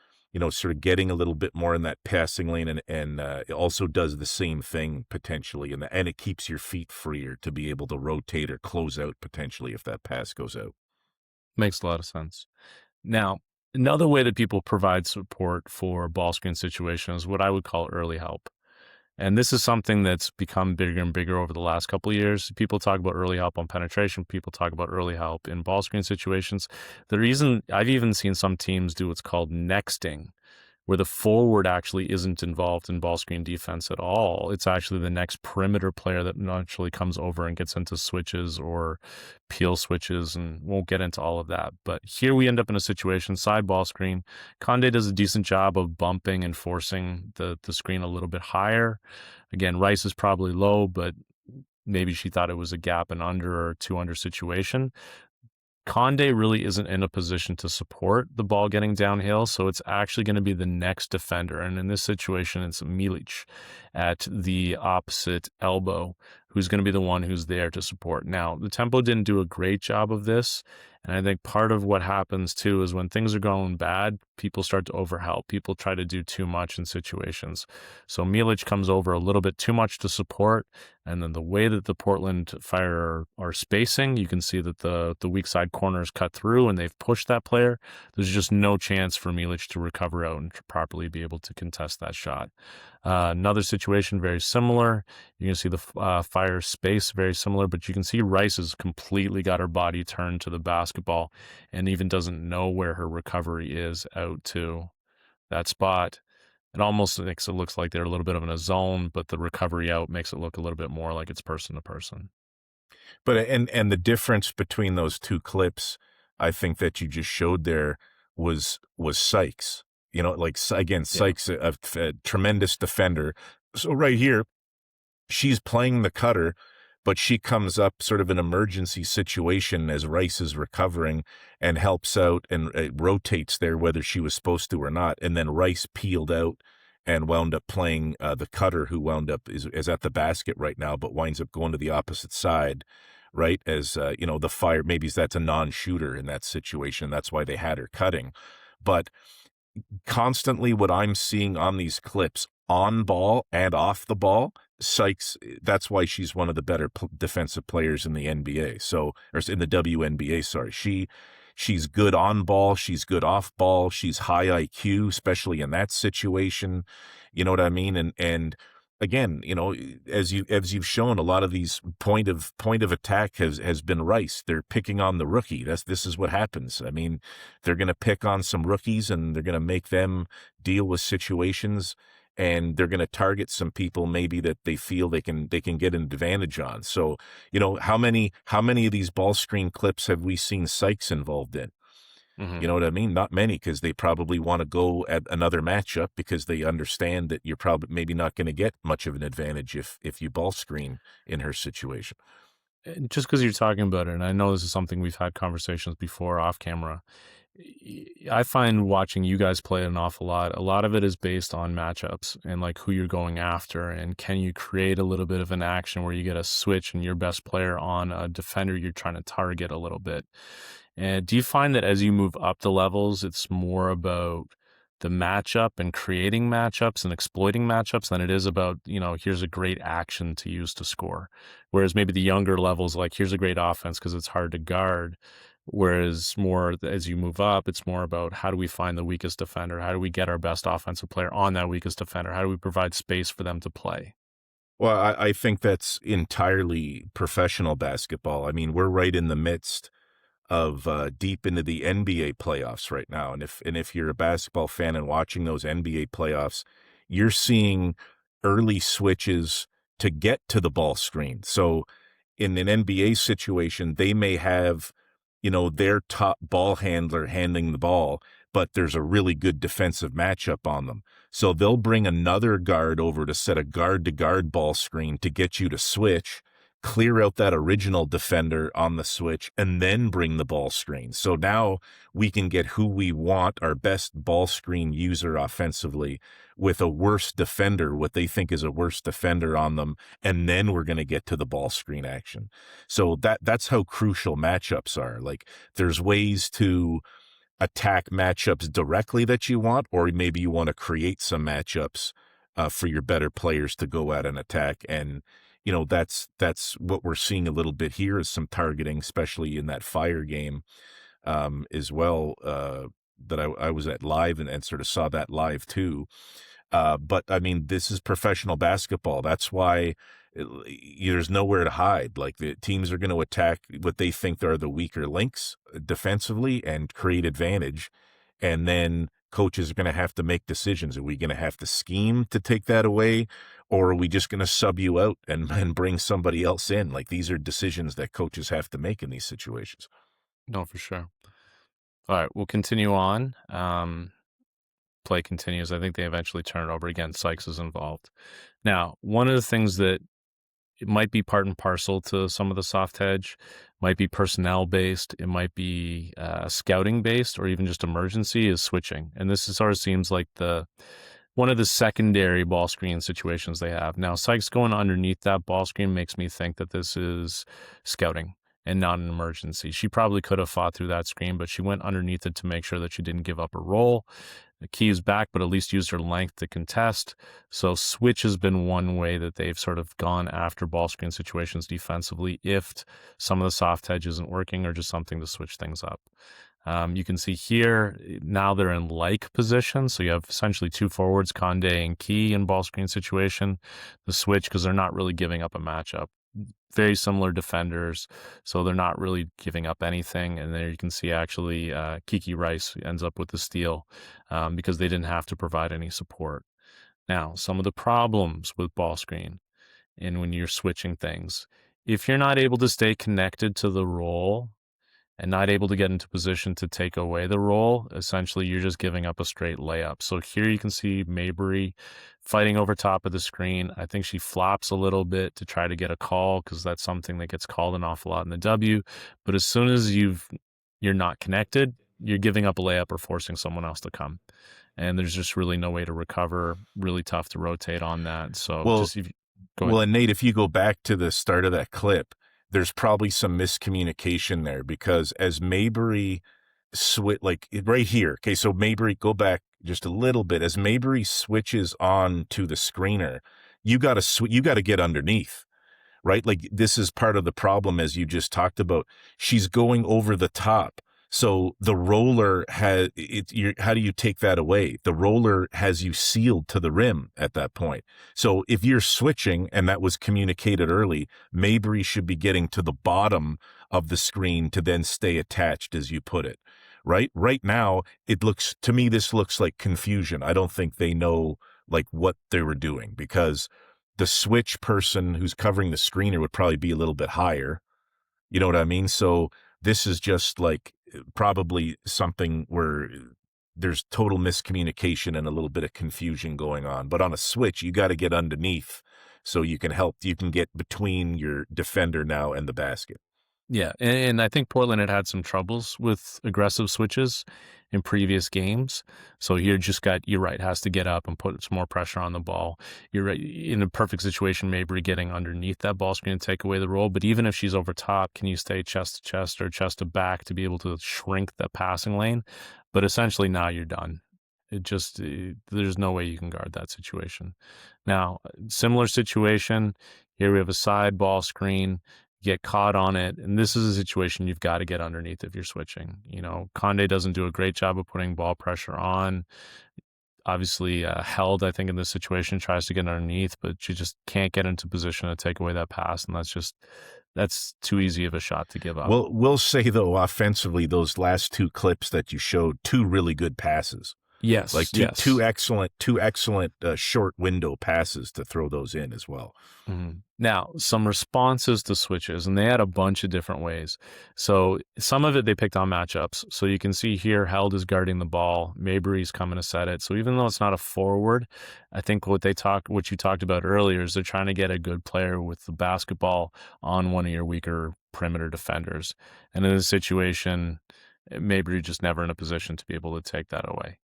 S1: sort of getting a little bit more in that passing lane, and it also does the same thing potentially, and it keeps your feet freer to be able to rotate or close out potentially if that pass goes out.
S2: Makes a lot of sense. Now, another way that people provide support for ball screen situations is what I would call early help. And this is something that's become bigger and bigger over the last couple of years. People talk about early help on penetration. People talk about early help in ball screen situations. The reason I've even seen some teams do what's called nexting, where the forward actually isn't involved in ball screen defense at all. It's actually the next perimeter player that naturally comes over and gets into switches or peel switches, and won't get into all of that. But here we end up in a situation, side ball screen. Conde does a decent job of bumping and forcing the screen a little bit higher. Again, Rice is probably low, but maybe she thought it was a gap and under or two under situation. Conde really isn't in a position to support the ball getting downhill, so it's actually going to be the next defender. And in this situation, it's Milic at the opposite elbow, who's going to be the one who's there to support. Now, the tempo didn't do a great job of this. And I think part of what happens too is when things are going bad, people start to overhelp. People try to do too much in situations. So Milic comes over a little bit too much to support. And then the way that the Portland Fire are spacing, you can see that the weak side corner is cut through and they've pushed that player. There's just no chance for Milic to recover out and to properly be able to contest that shot. Another situation very similar. You can see the Fire space very similar, but you can see Rice has completely got her body turned to the basketball and even doesn't know where her recovery is out to that spot. It almost makes it looks like they're a little bit of in a zone, but the recovery out makes it look a little bit more like it's person to person.
S1: But and the difference between those two clips, I think that you just showed there was Sykes. Like, again,
S2: Yeah.
S1: Sykes, a tremendous defender. So right here, she's playing the cutter, but she comes up sort of an emergency situation as Rice is recovering and helps out and rotates there whether she was supposed to or not. And then Rice peeled out and wound up playing the cutter, who wound up is at the basket right now, but winds up going to the opposite side, right? As the Fire, maybe that's a non-shooter in that situation. That's why they had her cutting. But constantly what I'm seeing on these clips, on ball and off the ball, Sykes, that's why she's one of the better defensive players in the NBA. So, or in the WNBA, sorry. She's good on ball, she's good off ball, she's high IQ, especially in that situation. You know what I mean? And again, as you've shown, a lot of these point of attack has been Rice. They're picking on the rookie. This is what happens. I mean, they're going to pick on some rookies and they're going to make them deal with situations, and they're going to target some people maybe that they feel they can get an advantage on. So, how many of these ball screen clips have we seen Sykes involved in?
S2: Hmm.
S1: You know what I mean? Not many, because they probably want to go at another matchup because they understand that you're probably maybe not going to get much of an advantage if you ball screen in her situation.
S2: And just because you're talking about it, and I know this is something we've had conversations before off camera, I find watching you guys play an awful lot. A lot of it is based on matchups and like who you're going after, and can you create a little bit of an action where you get a switch and your best player on a defender you're trying to target a little bit. And do you find that as you move up the levels, it's more about the matchup and creating matchups and exploiting matchups than it is about, here's a great action to use to score? Whereas maybe the younger levels, like here's a great offense because it's hard to guard. Whereas more as you move up, it's more about how do we find the weakest defender? How do we get our best offensive player on that weakest defender? How do we provide space for them to play?
S1: Well, I think that's entirely professional basketball. I mean, we're right in the midst of deep into the NBA playoffs right now. And if you're a basketball fan and watching those NBA playoffs, you're seeing early switches to get to the ball screen. So in an NBA situation, they may have, their top ball handler handling the ball, but there's a really good defensive matchup on them. So they'll bring another guard over to set a guard to guard ball screen to get you to switch, clear out that original defender on the switch, and then bring the ball screen. So now we can get who we want, our best ball screen user offensively, with a worse defender, what they think is a worse defender on them, and then we're going to get to the ball screen action. So that's how crucial matchups are. Like, there's ways to attack matchups directly that you want, or maybe you want to create some matchups for your better players to go at and attack. And that's what we're seeing a little bit here is some targeting, especially in that Fire game as well. That I was at live and sort of saw that live too. But I mean, this is professional basketball. That's why there's nowhere to hide. Like, the teams are going to attack what they think are the weaker links defensively and create advantage. And then coaches are going to have to make decisions. Are we going to have to scheme to take that away? Or are we just going to sub you out and bring somebody else in? Like, these are decisions that coaches have to make in these situations.
S2: No, for sure. All right, we'll continue on. Play continues. I think they eventually turn it over again. Sykes is involved. Now, one of the things that it might be part and parcel to some of the soft hedge, might be personnel based, it might be scouting based, or even just emergency is switching. And this sort of seems like one of the secondary ball screen situations they have. Now, Sykes going underneath that ball screen makes me think that this is scouting and not an emergency. She probably could have fought through that screen, but she went underneath it to make sure that she didn't give up a roll. The key is back, but at least used her length to contest. So switch has been one way that they've sort of gone after ball screen situations defensively if some of the soft hedge isn't working, or just something to switch things up. You can see here, now they're in like position. So you have essentially two forwards, Conde and Key, in ball screen situation. The switch, because they're not really giving up a matchup. Very similar defenders, so they're not really giving up anything. And there you can see actually Kiki Rice ends up with the steal because they didn't have to provide any support. Now, some of the problems with ball screen and when you're switching things, if you're not able to stay connected to the roll and not able to get into position to take away the roll, essentially you're just giving up a straight layup. So here you can see Mabry fighting over top of the screen. I think she flops a little bit to try to get a call, because that's something that gets called an awful lot in the W. But as soon as you're not connected, you're giving up a layup or forcing someone else to come. And there's just really no way to recover. Really tough to rotate on that. So
S1: Well,
S2: go ahead.
S1: well, and Nate, if you go back to the start of that clip, there's probably some miscommunication there, because as Mabry like right here. Okay, so Mabry, go back just a little bit. As Mabry switches on to the screener, you got to get underneath, right? Like, this is part of the problem, as you just talked about. She's going over the top. So the roller how do you take that away? The roller has you sealed to the rim at that point. So if you're switching, and that was communicated early, Mabry should be getting to the bottom of the screen to then stay attached, as you put it. Right now, this looks like confusion. I don't think they know like what they were doing, because the switch person who's covering the screener would probably be a little bit higher. You know what I mean? So this is just like probably something where there's total miscommunication and a little bit of confusion going on. But on a switch, you got to get underneath so you can get between your defender now and the basket.
S2: Yeah, and I think Portland had some troubles with aggressive switches in previous games. So you're right, has to get up and put some more pressure on the ball. You're right, in a perfect situation, Mabry getting underneath that ball screen and take away the roll. But even if she's over top, can you stay chest to chest or chest to back to be able to shrink the passing lane? But essentially now you're done. There's no way you can guard that situation. Now, similar situation, here we have a side ball screen, get caught on it. And this is a situation you've got to get underneath if you're switching. Conde doesn't do a great job of putting ball pressure on. obviously held, I think, in this situation, tries to get underneath, but she just can't get into position to take away that pass. And that's too easy of a shot to give up.
S1: Well, we'll say though, offensively, those last two clips that you showed, two really good passes, like
S2: Yes,
S1: two
S2: yes.
S1: excellent short window passes to throw those in as well.
S2: Now, some responses to switches, and they had a bunch of different ways. So some of it they picked on matchups. So you can see here, Held is guarding the ball, Mabry's coming to set it. So even though it's not a forward, I think what you talked about earlier is they're trying to get a good player with the basketball on one of your weaker perimeter defenders. And in this situation, Mabry just never in a position to be able to take that away.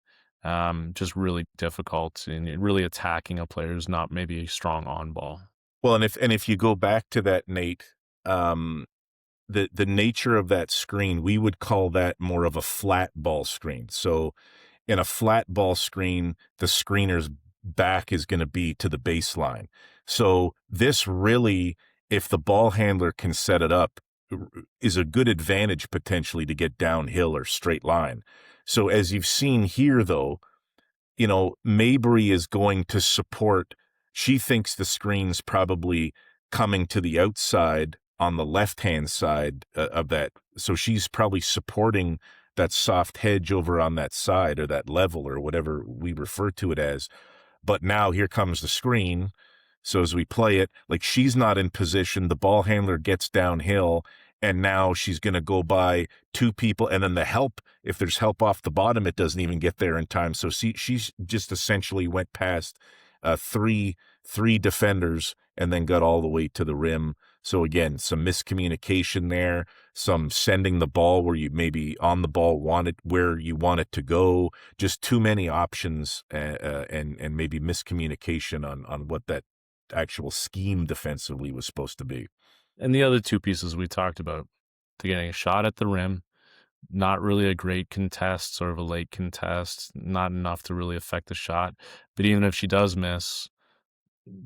S2: Just really difficult and really attacking a player who's not maybe strong on ball.
S1: Well, and if you go back to that, Nate, um, the nature of that screen, we would call that more of a flat ball screen. So in a flat ball screen, the screener's back is going to be to the baseline. So this really, if the ball handler can set it up, is a good advantage potentially to get downhill or straight line. So as you've seen here, though, Mabry is going to support. She thinks the screen's probably coming to the outside on the left-hand side of that. So she's probably supporting that soft hedge over on that side or that level or whatever we refer to it as. But now here comes the screen. So as we play it, like she's not in position, the ball handler gets downhill, and now she's going to go by two people, and then the help, if there's help off the bottom, it doesn't even get there in time. So she's just essentially went past three defenders and then got all the way to the rim. So again, some miscommunication there, some sending the ball where you maybe on the ball where you want it to go, just too many options, and maybe miscommunication on what that actual scheme defensively was supposed to be.
S2: And the other two pieces we talked about, to getting a shot at the rim, not really a great contest, sort of a late contest, not enough to really affect the shot. But even if she does miss,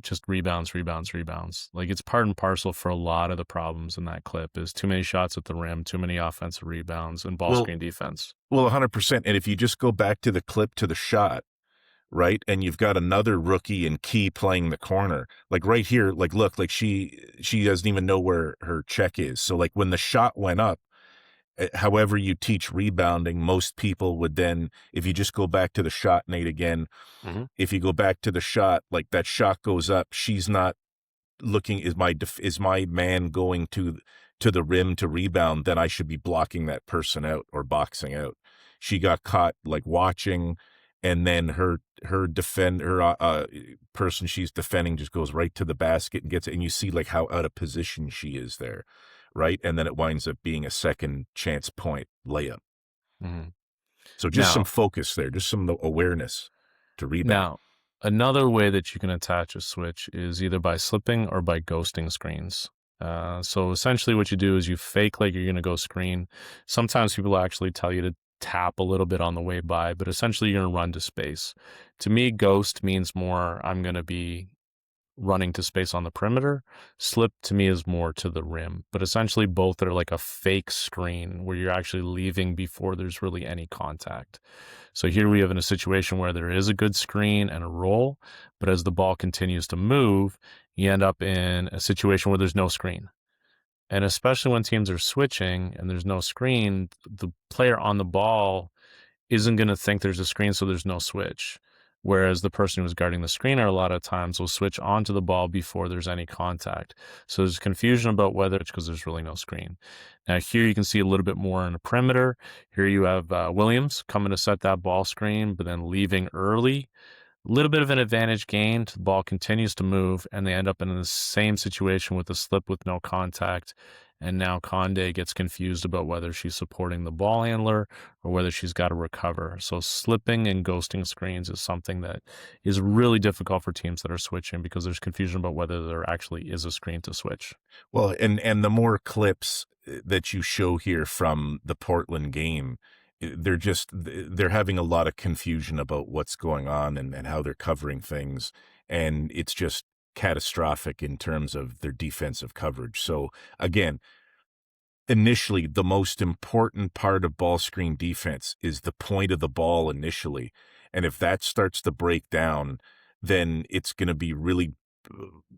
S2: just rebounds, rebounds, rebounds. Like it's part and parcel for a lot of the problems in that clip is too many shots at the rim, too many offensive rebounds, and ball
S1: Well,
S2: screen defense.
S1: 100%. And if you just go back to the clip to the shot, right, and you've got another rookie and Key playing the corner, like right here, like look, like she doesn't even know where her check is. So like when the shot went up, however you teach rebounding, most people would then, if you just go back to the shot, Nate, again, if you go back to the shot, like that shot goes up, she's not looking, is my man going to the rim to rebound, then I should be blocking that person out or boxing out. She got caught like watching, and then her person she's defending just goes right to the basket and gets it, and you see like how out of position she is there, right? And then it winds up being a second chance point layup.
S2: Mm-hmm.
S1: So just some
S2: Now,
S1: focus there, just some awareness to rebound.
S2: Now, another way that you can attach a switch is either by slipping or by ghosting screens. So essentially what you do is you fake like you're going to go screen. Sometimes people actually tell you to tap a little bit on the way by, but essentially you're going to run to space. To me, ghost means more I'm going to be running to space on the perimeter. Slip to me is more to the rim, but essentially both are like a fake screen where you're actually leaving before there's really any contact. So here we have in a situation where there is a good screen and a roll, but as the ball continues to move, you end up in a situation where there's no screen. And especially when teams are switching and there's no screen, the player on the ball isn't going to think there's a screen, so there's no switch. Whereas the person who's guarding the screener a lot of times will switch onto the ball before there's any contact. So there's confusion about whether it's because there's really no screen. Now here you can see a little bit more in the perimeter. Here you have Williams coming to set that ball screen, but then leaving early. A little bit of an advantage gained. The ball continues to move, and they end up in the same situation with a slip with no contact. And now Conde gets confused about whether she's supporting the ball handler or whether she's got to recover. So slipping and ghosting screens is something that is really difficult for teams that are switching because there's confusion about whether there actually is a screen to switch.
S1: Well, and the more clips that you show here from the Portland game, they're having a lot of confusion about what's going on and how they're covering things, and it's just catastrophic in terms of their defensive coverage. So again, initially, the most important part of ball screen defense is the point of the ball initially. And if that starts to break down, then it's going to be really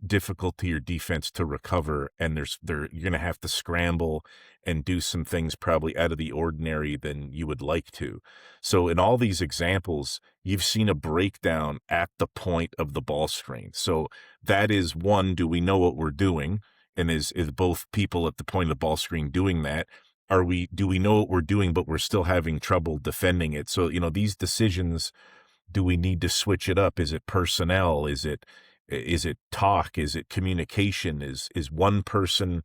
S1: difficult to your defense to recover, and you're going to have to scramble and do some things probably out of the ordinary than you would like to. So in all these examples, you've seen a breakdown at the point of the ball screen. So that is one, do we know what we're doing? And is both people at the point of the ball screen doing that? Do we know what we're doing, but we're still having trouble defending it? So, these decisions, do we need to switch it up? Is it personnel? Is it talk? Is it communication? Is one person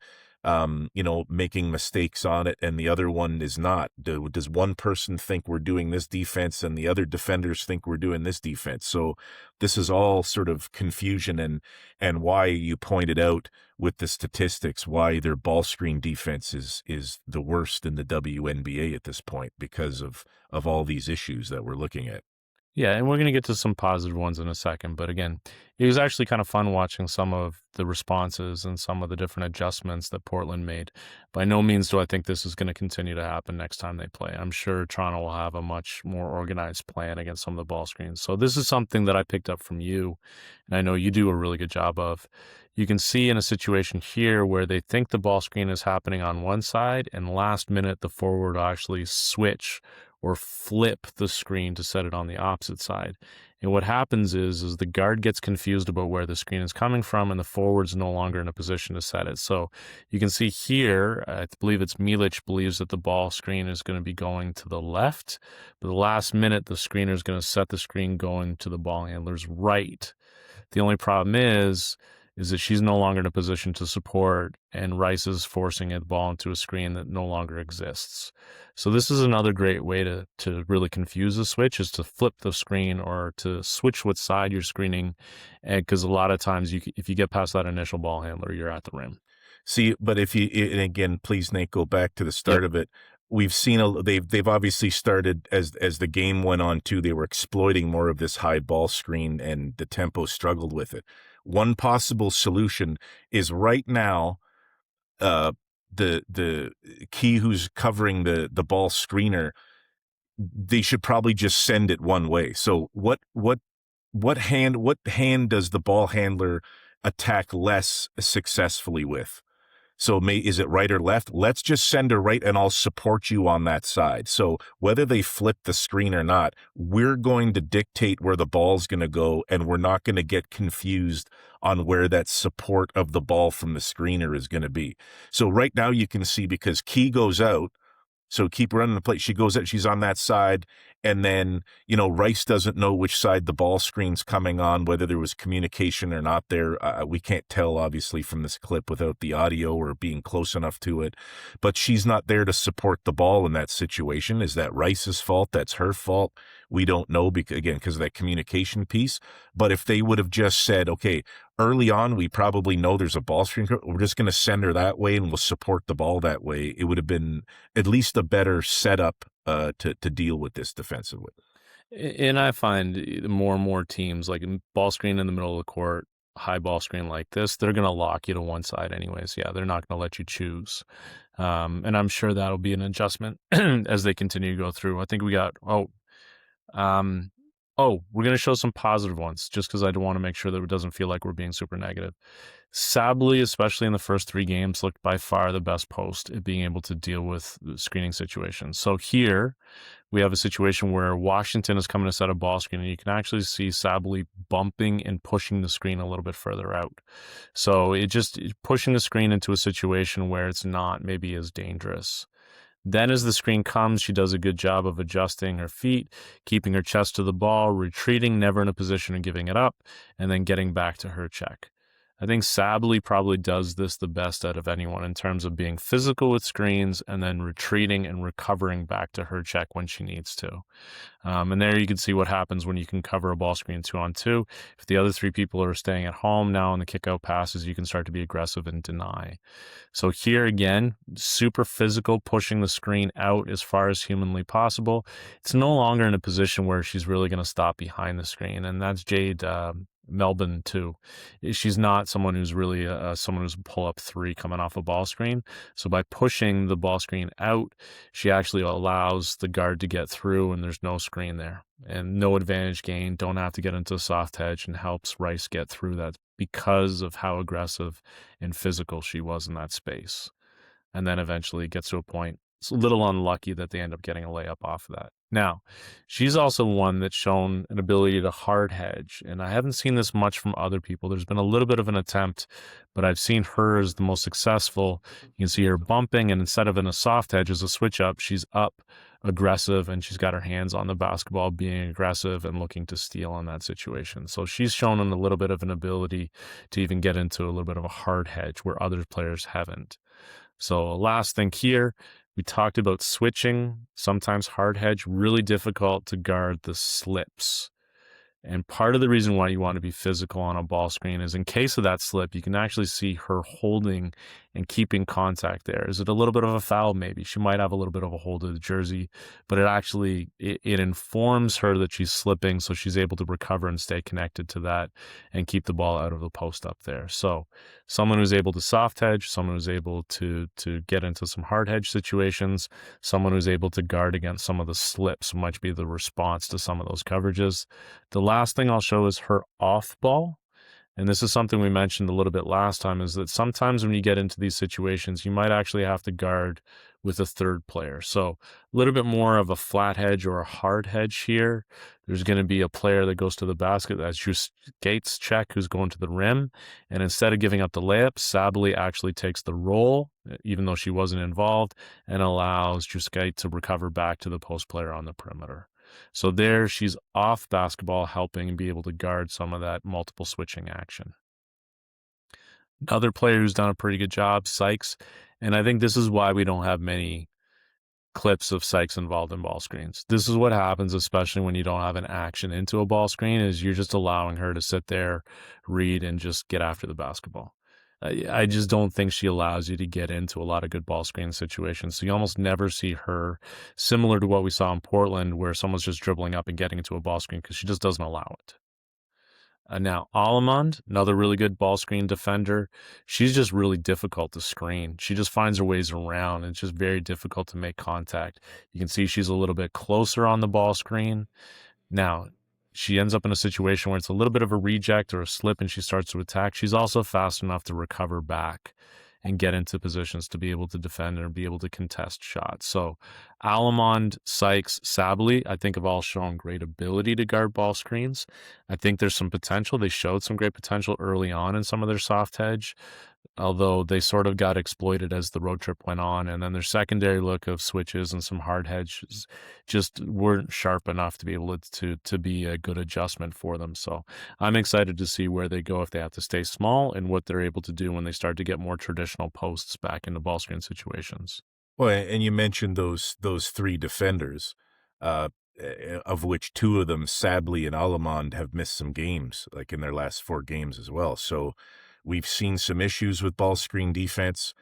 S1: making mistakes on it and the other one is not? Does one person think we're doing this defense and the other defenders think we're doing this defense? So this is all sort of confusion, and why you pointed out with the statistics why their ball screen defense is the worst in the WNBA at this point, because of all these issues that we're looking at.
S2: Yeah, and we're going to get to some positive ones in a second. But again, it was actually kind of fun watching some of the responses and some of the different adjustments that Portland made. By no means do I think this is going to continue to happen next time they play. I'm sure Toronto will have a much more organized plan against some of the ball screens. So this is something that I picked up from you, and I know you do a really good job of. You can see in a situation here where they think the ball screen is happening on one side, and last minute the forward will actually switch or flip the screen to set it on the opposite side. And what happens is the guard gets confused about where the screen is coming from, and the forward's no longer in a position to set it. So you can see here, I believe it's Milic believes that the ball screen is going to be going to the left, but the last minute the screener is going to set the screen going to the ball handler's right. The only problem is that she's no longer in a position to support, and Rice is forcing the ball into a screen that no longer exists. So this is another great way to really confuse the switch, is to flip the screen or to switch what side you're screening, because a lot of times if you get past that initial ball handler, you're at the rim.
S1: See, but and again, please, Nate, go back to the
S2: Yep.
S1: start of it. We've seen they've obviously started as the game went on too. They were exploiting more of this high ball screen, and the tempo struggled with it. One possible solution is right now, uh, the key who's covering the ball screener, they should probably just send it one way. So what hand does the ball handler attack less successfully with? So is it right or left? Let's just send her right, and I'll support you on that side. So whether they flip the screen or not, we're going to dictate where the ball's going to go, and we're not going to get confused on where that support of the ball from the screener is going to be. So right now you can see, because Key goes out, so keep running the play. She goes out, she's on that side, and then, Rice doesn't know which side the ball screen's coming on, whether there was communication or not there. We can't tell, obviously, from this clip without the audio or being close enough to it. But she's not there to support the ball in that situation. Is that Rice's fault? That's her fault? We don't know, because of that communication piece. But if they would have just said, okay, early on, we probably know there's a ball screen, we're just going to send her that way and we'll support the ball that way, it would have been at least a better setup to deal with this defensively.
S2: And I find more and more teams, like ball screen in the middle of the court, high ball screen like this, they're going to lock you to one side anyways. Yeah, they're not going to let you choose. And I'm sure that'll be an adjustment as they continue to go through. I think we got, um, we're going to show some positive ones just because I do want to make sure that it doesn't feel like we're being super negative. Sabley, especially in the first 3 games, looked by far the best post at being able to deal with the screening situations. So here we have a situation where Washington is coming to set a ball screen, and you can actually see Sabley bumping and pushing the screen a little bit further out. So pushing the screen into a situation where it's not maybe as dangerous. Then as the screen comes, she does a good job of adjusting her feet, keeping her chest to the ball, retreating, never in a position of giving it up, and then getting back to her check. I think Sabley probably does this the best out of anyone in terms of being physical with screens and then retreating and recovering back to her check when she needs to. And there you can see what happens when you can cover a ball screen 2-on-2. If the other 3 people are staying at home now on the kick-out passes, you can start to be aggressive and deny. So here again, super physical, pushing the screen out as far as humanly possible. It's no longer in a position where she's really going to stop behind the screen, and that's Jade Melbourne too. She's not someone who's really someone who's pull up three coming off a ball screen. So by pushing the ball screen out, she actually allows the guard to get through, and there's no screen there and no advantage gain. Don't have to get into a soft hedge, and helps Rice get through that because of how aggressive and physical she was in that space. And then eventually gets to a point. It's a little unlucky that they end up getting a layup off of that. Now, she's also one that's shown an ability to hard hedge, and I haven't seen this much from other people. There's been a little bit of an attempt, but I've seen her as the most successful. You can see her bumping, and instead of in a soft hedge as a switch up, she's up, aggressive, and she's got her hands on the basketball, being aggressive and looking to steal in that situation. So she's shown a little bit of an ability to even get into a little bit of a hard hedge where other players haven't. So last thing here, we talked about switching, sometimes hard hedge, really difficult to guard the slips. And part of the reason why you want to be physical on a ball screen is in case of that slip, you can actually see her holding and keeping contact there. Is it a little bit of a foul? Maybe she might have a little bit of a hold of the jersey, but it informs her that she's slipping, so she's able to recover and stay connected to that and keep the ball out of the post up there. So someone who's able to soft hedge, someone who's able to get into some hard hedge situations, someone who's able to guard against some of the slips might be the response to some of those coverages. The last thing I'll show is her off ball. And this is something we mentioned a little bit last time, is that sometimes when you get into these situations, you might actually have to guard with a third player. So a little bit more of a flat hedge or a hard hedge here. There's going to be a player that goes to the basket. That's just Gates check, who's going to the rim. And instead of giving up the layup, Sabally actually takes the roll, even though she wasn't involved, and allows Juskite to recover back to the post player on the perimeter. So there she's off basketball, helping and be able to guard some of that multiple switching action. Another player who's done a pretty good job, Sykes. And I think this is why we don't have many clips of Sykes involved in ball screens. This is what happens, especially when you don't have an action into a ball screen, is you're just allowing her to sit there, read, and just get after the basketball. I just don't think she allows you to get into a lot of good ball screen situations. So you almost never see her, similar to what we saw in Portland, where someone's just dribbling up and getting into a ball screen, because she just doesn't allow it. Now, Alamond, another really good ball screen defender. She's just really difficult to screen. She just finds her ways around, and it's just very difficult to make contact. You can see she's a little bit closer on the ball screen. Now, she ends up in a situation where it's a little bit of a reject or a slip, and she starts to attack. She's also fast enough to recover back and get into positions to be able to defend and be able to contest shots. So Alamond, Sykes, Sabally, I think have all shown great ability to guard ball screens. I think there's some potential. They showed some great potential early on in some of their soft hedge, although they sort of got exploited as the road trip went on. And then their secondary look of switches and some hard hedges just weren't sharp enough to be able to be a good adjustment for them. So I'm excited to see where they go if they have to stay small, and what they're able to do when they start to get more traditional posts back into ball screen situations.
S1: Well, and you mentioned those three defenders, uh, of which two of them, Sably and Alamond, have missed some games, like in their last 4 games as well. So we've seen some issues with ball screen defense,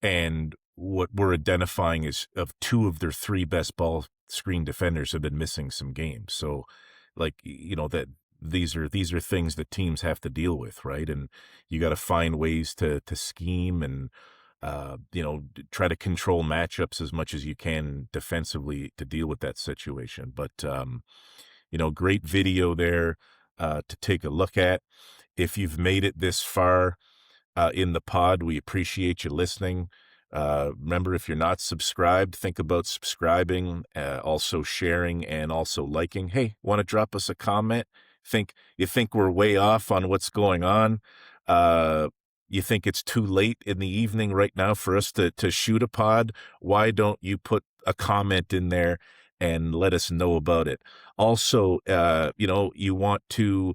S1: and what we're identifying is of two of their three best ball screen defenders have been missing some games. So, like, that these are things that teams have to deal with, right? And you got to find ways to scheme and try to control matchups as much as you can defensively to deal with that situation. But, great video there to take a look at. If you've made it this far in the pod, we appreciate you listening. Remember, if you're not subscribed, think about subscribing, also sharing, and also liking. Hey, want to drop us a comment? You think we're way off on what's going on? You think it's too late in the evening right now for us to shoot a pod? Why don't you put a comment in there and let us know about it? Also, you want to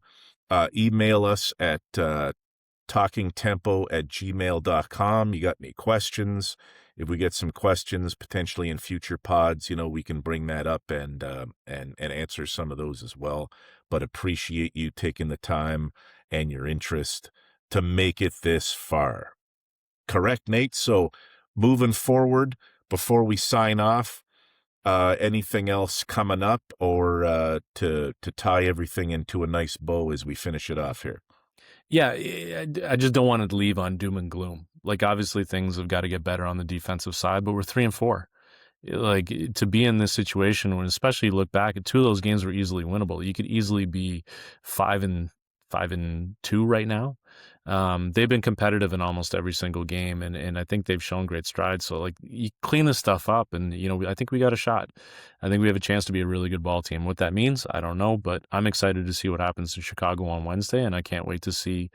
S1: email us at talkingtempo@gmail.com. You got any questions? If we get some questions potentially in future pods, we can bring that up and answer some of those as well. But appreciate you taking the time and your interest to make it this far. Correct, Nate? So moving forward, before we sign off, Anything else coming up, or to tie everything into a nice bow as we finish it off here?
S2: Yeah, I just don't want to leave on doom and gloom. Like, obviously, things have got to get better on the defensive side, but we're 3-4. Like, to be in this situation when, especially look back at 2 of those games were easily winnable. You could easily be 5-2 right now. They've been competitive in almost every single game, and I think they've shown great strides. So, like, you clean this stuff up, and I think we got a shot. I think we have a chance to be a really good ball team. What that means, I don't know, but I'm excited to see what happens in Chicago on Wednesday, and I can't wait to see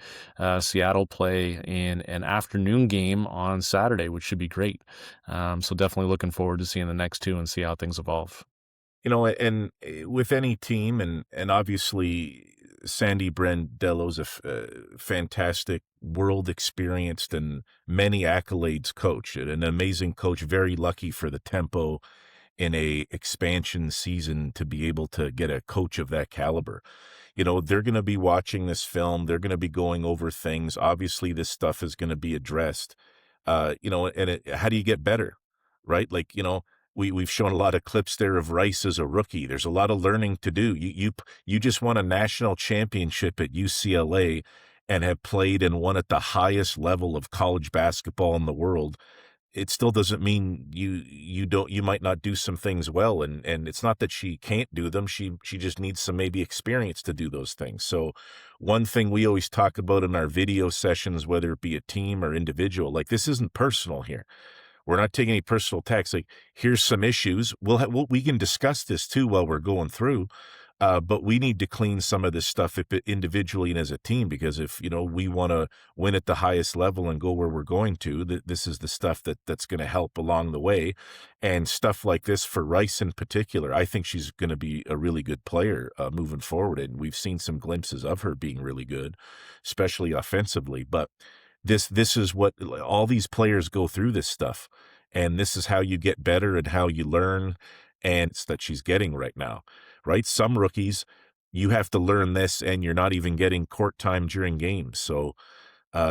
S2: Seattle play in an afternoon game on Saturday, which should be great. So definitely looking forward to seeing the next two and see how things evolve.
S1: And with any team, and obviously Sandy Brandello's fantastic, world experienced, and many accolades coach, an amazing coach. Very lucky for the Tempo in a expansion season to be able to get a coach of that caliber. They're going to be watching this film. They're going to be going over things. Obviously, this stuff is going to be addressed. How do you get better, right? Like, we've shown a lot of clips there of Rice as a rookie. There's a lot of learning to do. You just won a national championship at UCLA and have played and won at the highest level of college basketball in the world. It still doesn't mean you might not do some things well, and it's not that she can't do them. She just needs some maybe experience to do those things. So one thing we always talk about in our video sessions, whether it be a team or individual, like, this isn't personal here. We're not taking any personal attacks. Like, here's some issues. We can discuss this too while we're going through. But we need to clean some of this stuff individually and as a team, because if, we want to win at the highest level and go where we're going to, this is the stuff that's going to help along the way. And stuff like this for Rice in particular, I think she's going to be a really good player moving forward. And we've seen some glimpses of her being really good, especially offensively. But this is what all these players go through, this stuff. And this is how you get better and how you learn. And it's that she's getting right now, right? Some rookies, you have to learn this and you're not even getting court time during games. So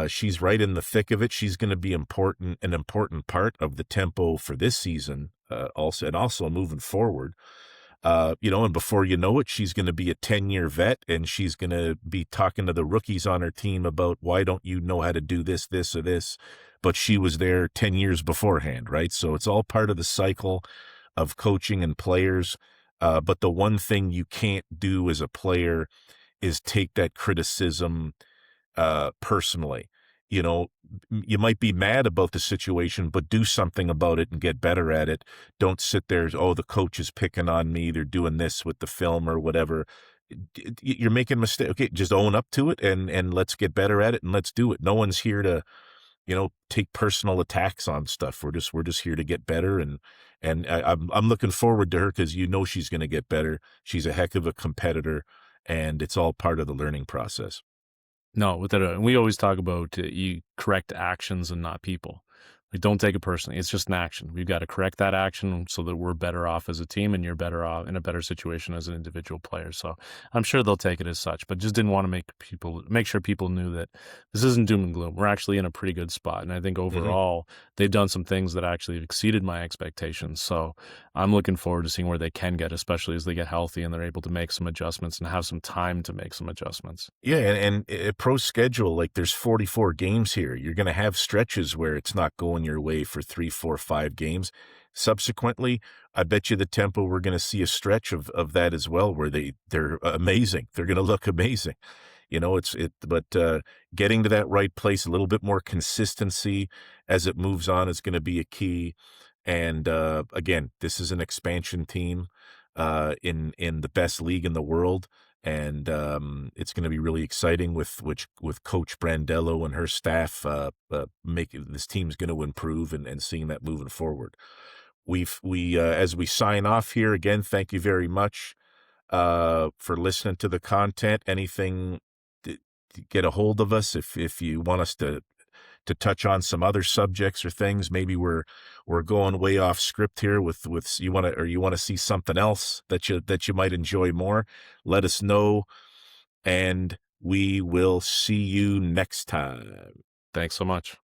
S1: she's right in the thick of it. She's going to be an important part of the Tempo for this season, also moving forward. And before you know it, she's going to be a 10-year vet, and she's going to be talking to the rookies on her team about, why don't you know how to do this, this, or this? But she was there 10 years beforehand, right? So it's all part of the cycle of coaching and players. But the one thing you can't do as a player is take that criticism personally. You might be mad about the situation, but do something about it and get better at it. Don't sit there, oh, the coach is picking on me, they're doing this with the film or whatever. You're making a mistake. Okay, just own up to it, and let's get better at it, and let's do it. No one's here to, take personal attacks on stuff. We're just here to get better, and I'm looking forward to her, because she's going to get better. She's a heck of a competitor, and it's all part of the learning process.
S2: No, without a, and we always talk about you correct actions and not people. Like, don't take it personally. It's just an action. We've got to correct that action so that we're better off as a team, and you're better off in a better situation as an individual player. So I'm sure they'll take it as such, but just didn't want to make sure people knew that this isn't doom and gloom. We're actually in a pretty good spot, and I think
S1: Mhm.
S2: overall they've done some things that actually have exceeded my expectations. So I'm looking forward to seeing where they can get, especially as they get healthy and they're able to make some adjustments and have some time to make some adjustments.
S1: Yeah, and a pro schedule, like, there's 44 games here. You're going to have stretches where it's not going your way for 3, 4, 5 games. Subsequently, I bet you the Tempo, we're going to see a stretch of that as well, where they're amazing. They're going to look amazing. But getting to that right place, a little bit more consistency as it moves on is going to be a key. And again, this is an expansion team in the best league in the world. And it's going to be really exciting with Coach Brandello and her staff. Making this team's going to improve, and seeing that moving forward. As we sign off here again, thank you very much for listening to the content. Anything to get a hold of us if you want us to touch on some other subjects or things. Maybe we're going way off script here with you want to see something else that you might enjoy more. Let us know, and we will see you next time.
S2: Thanks so much.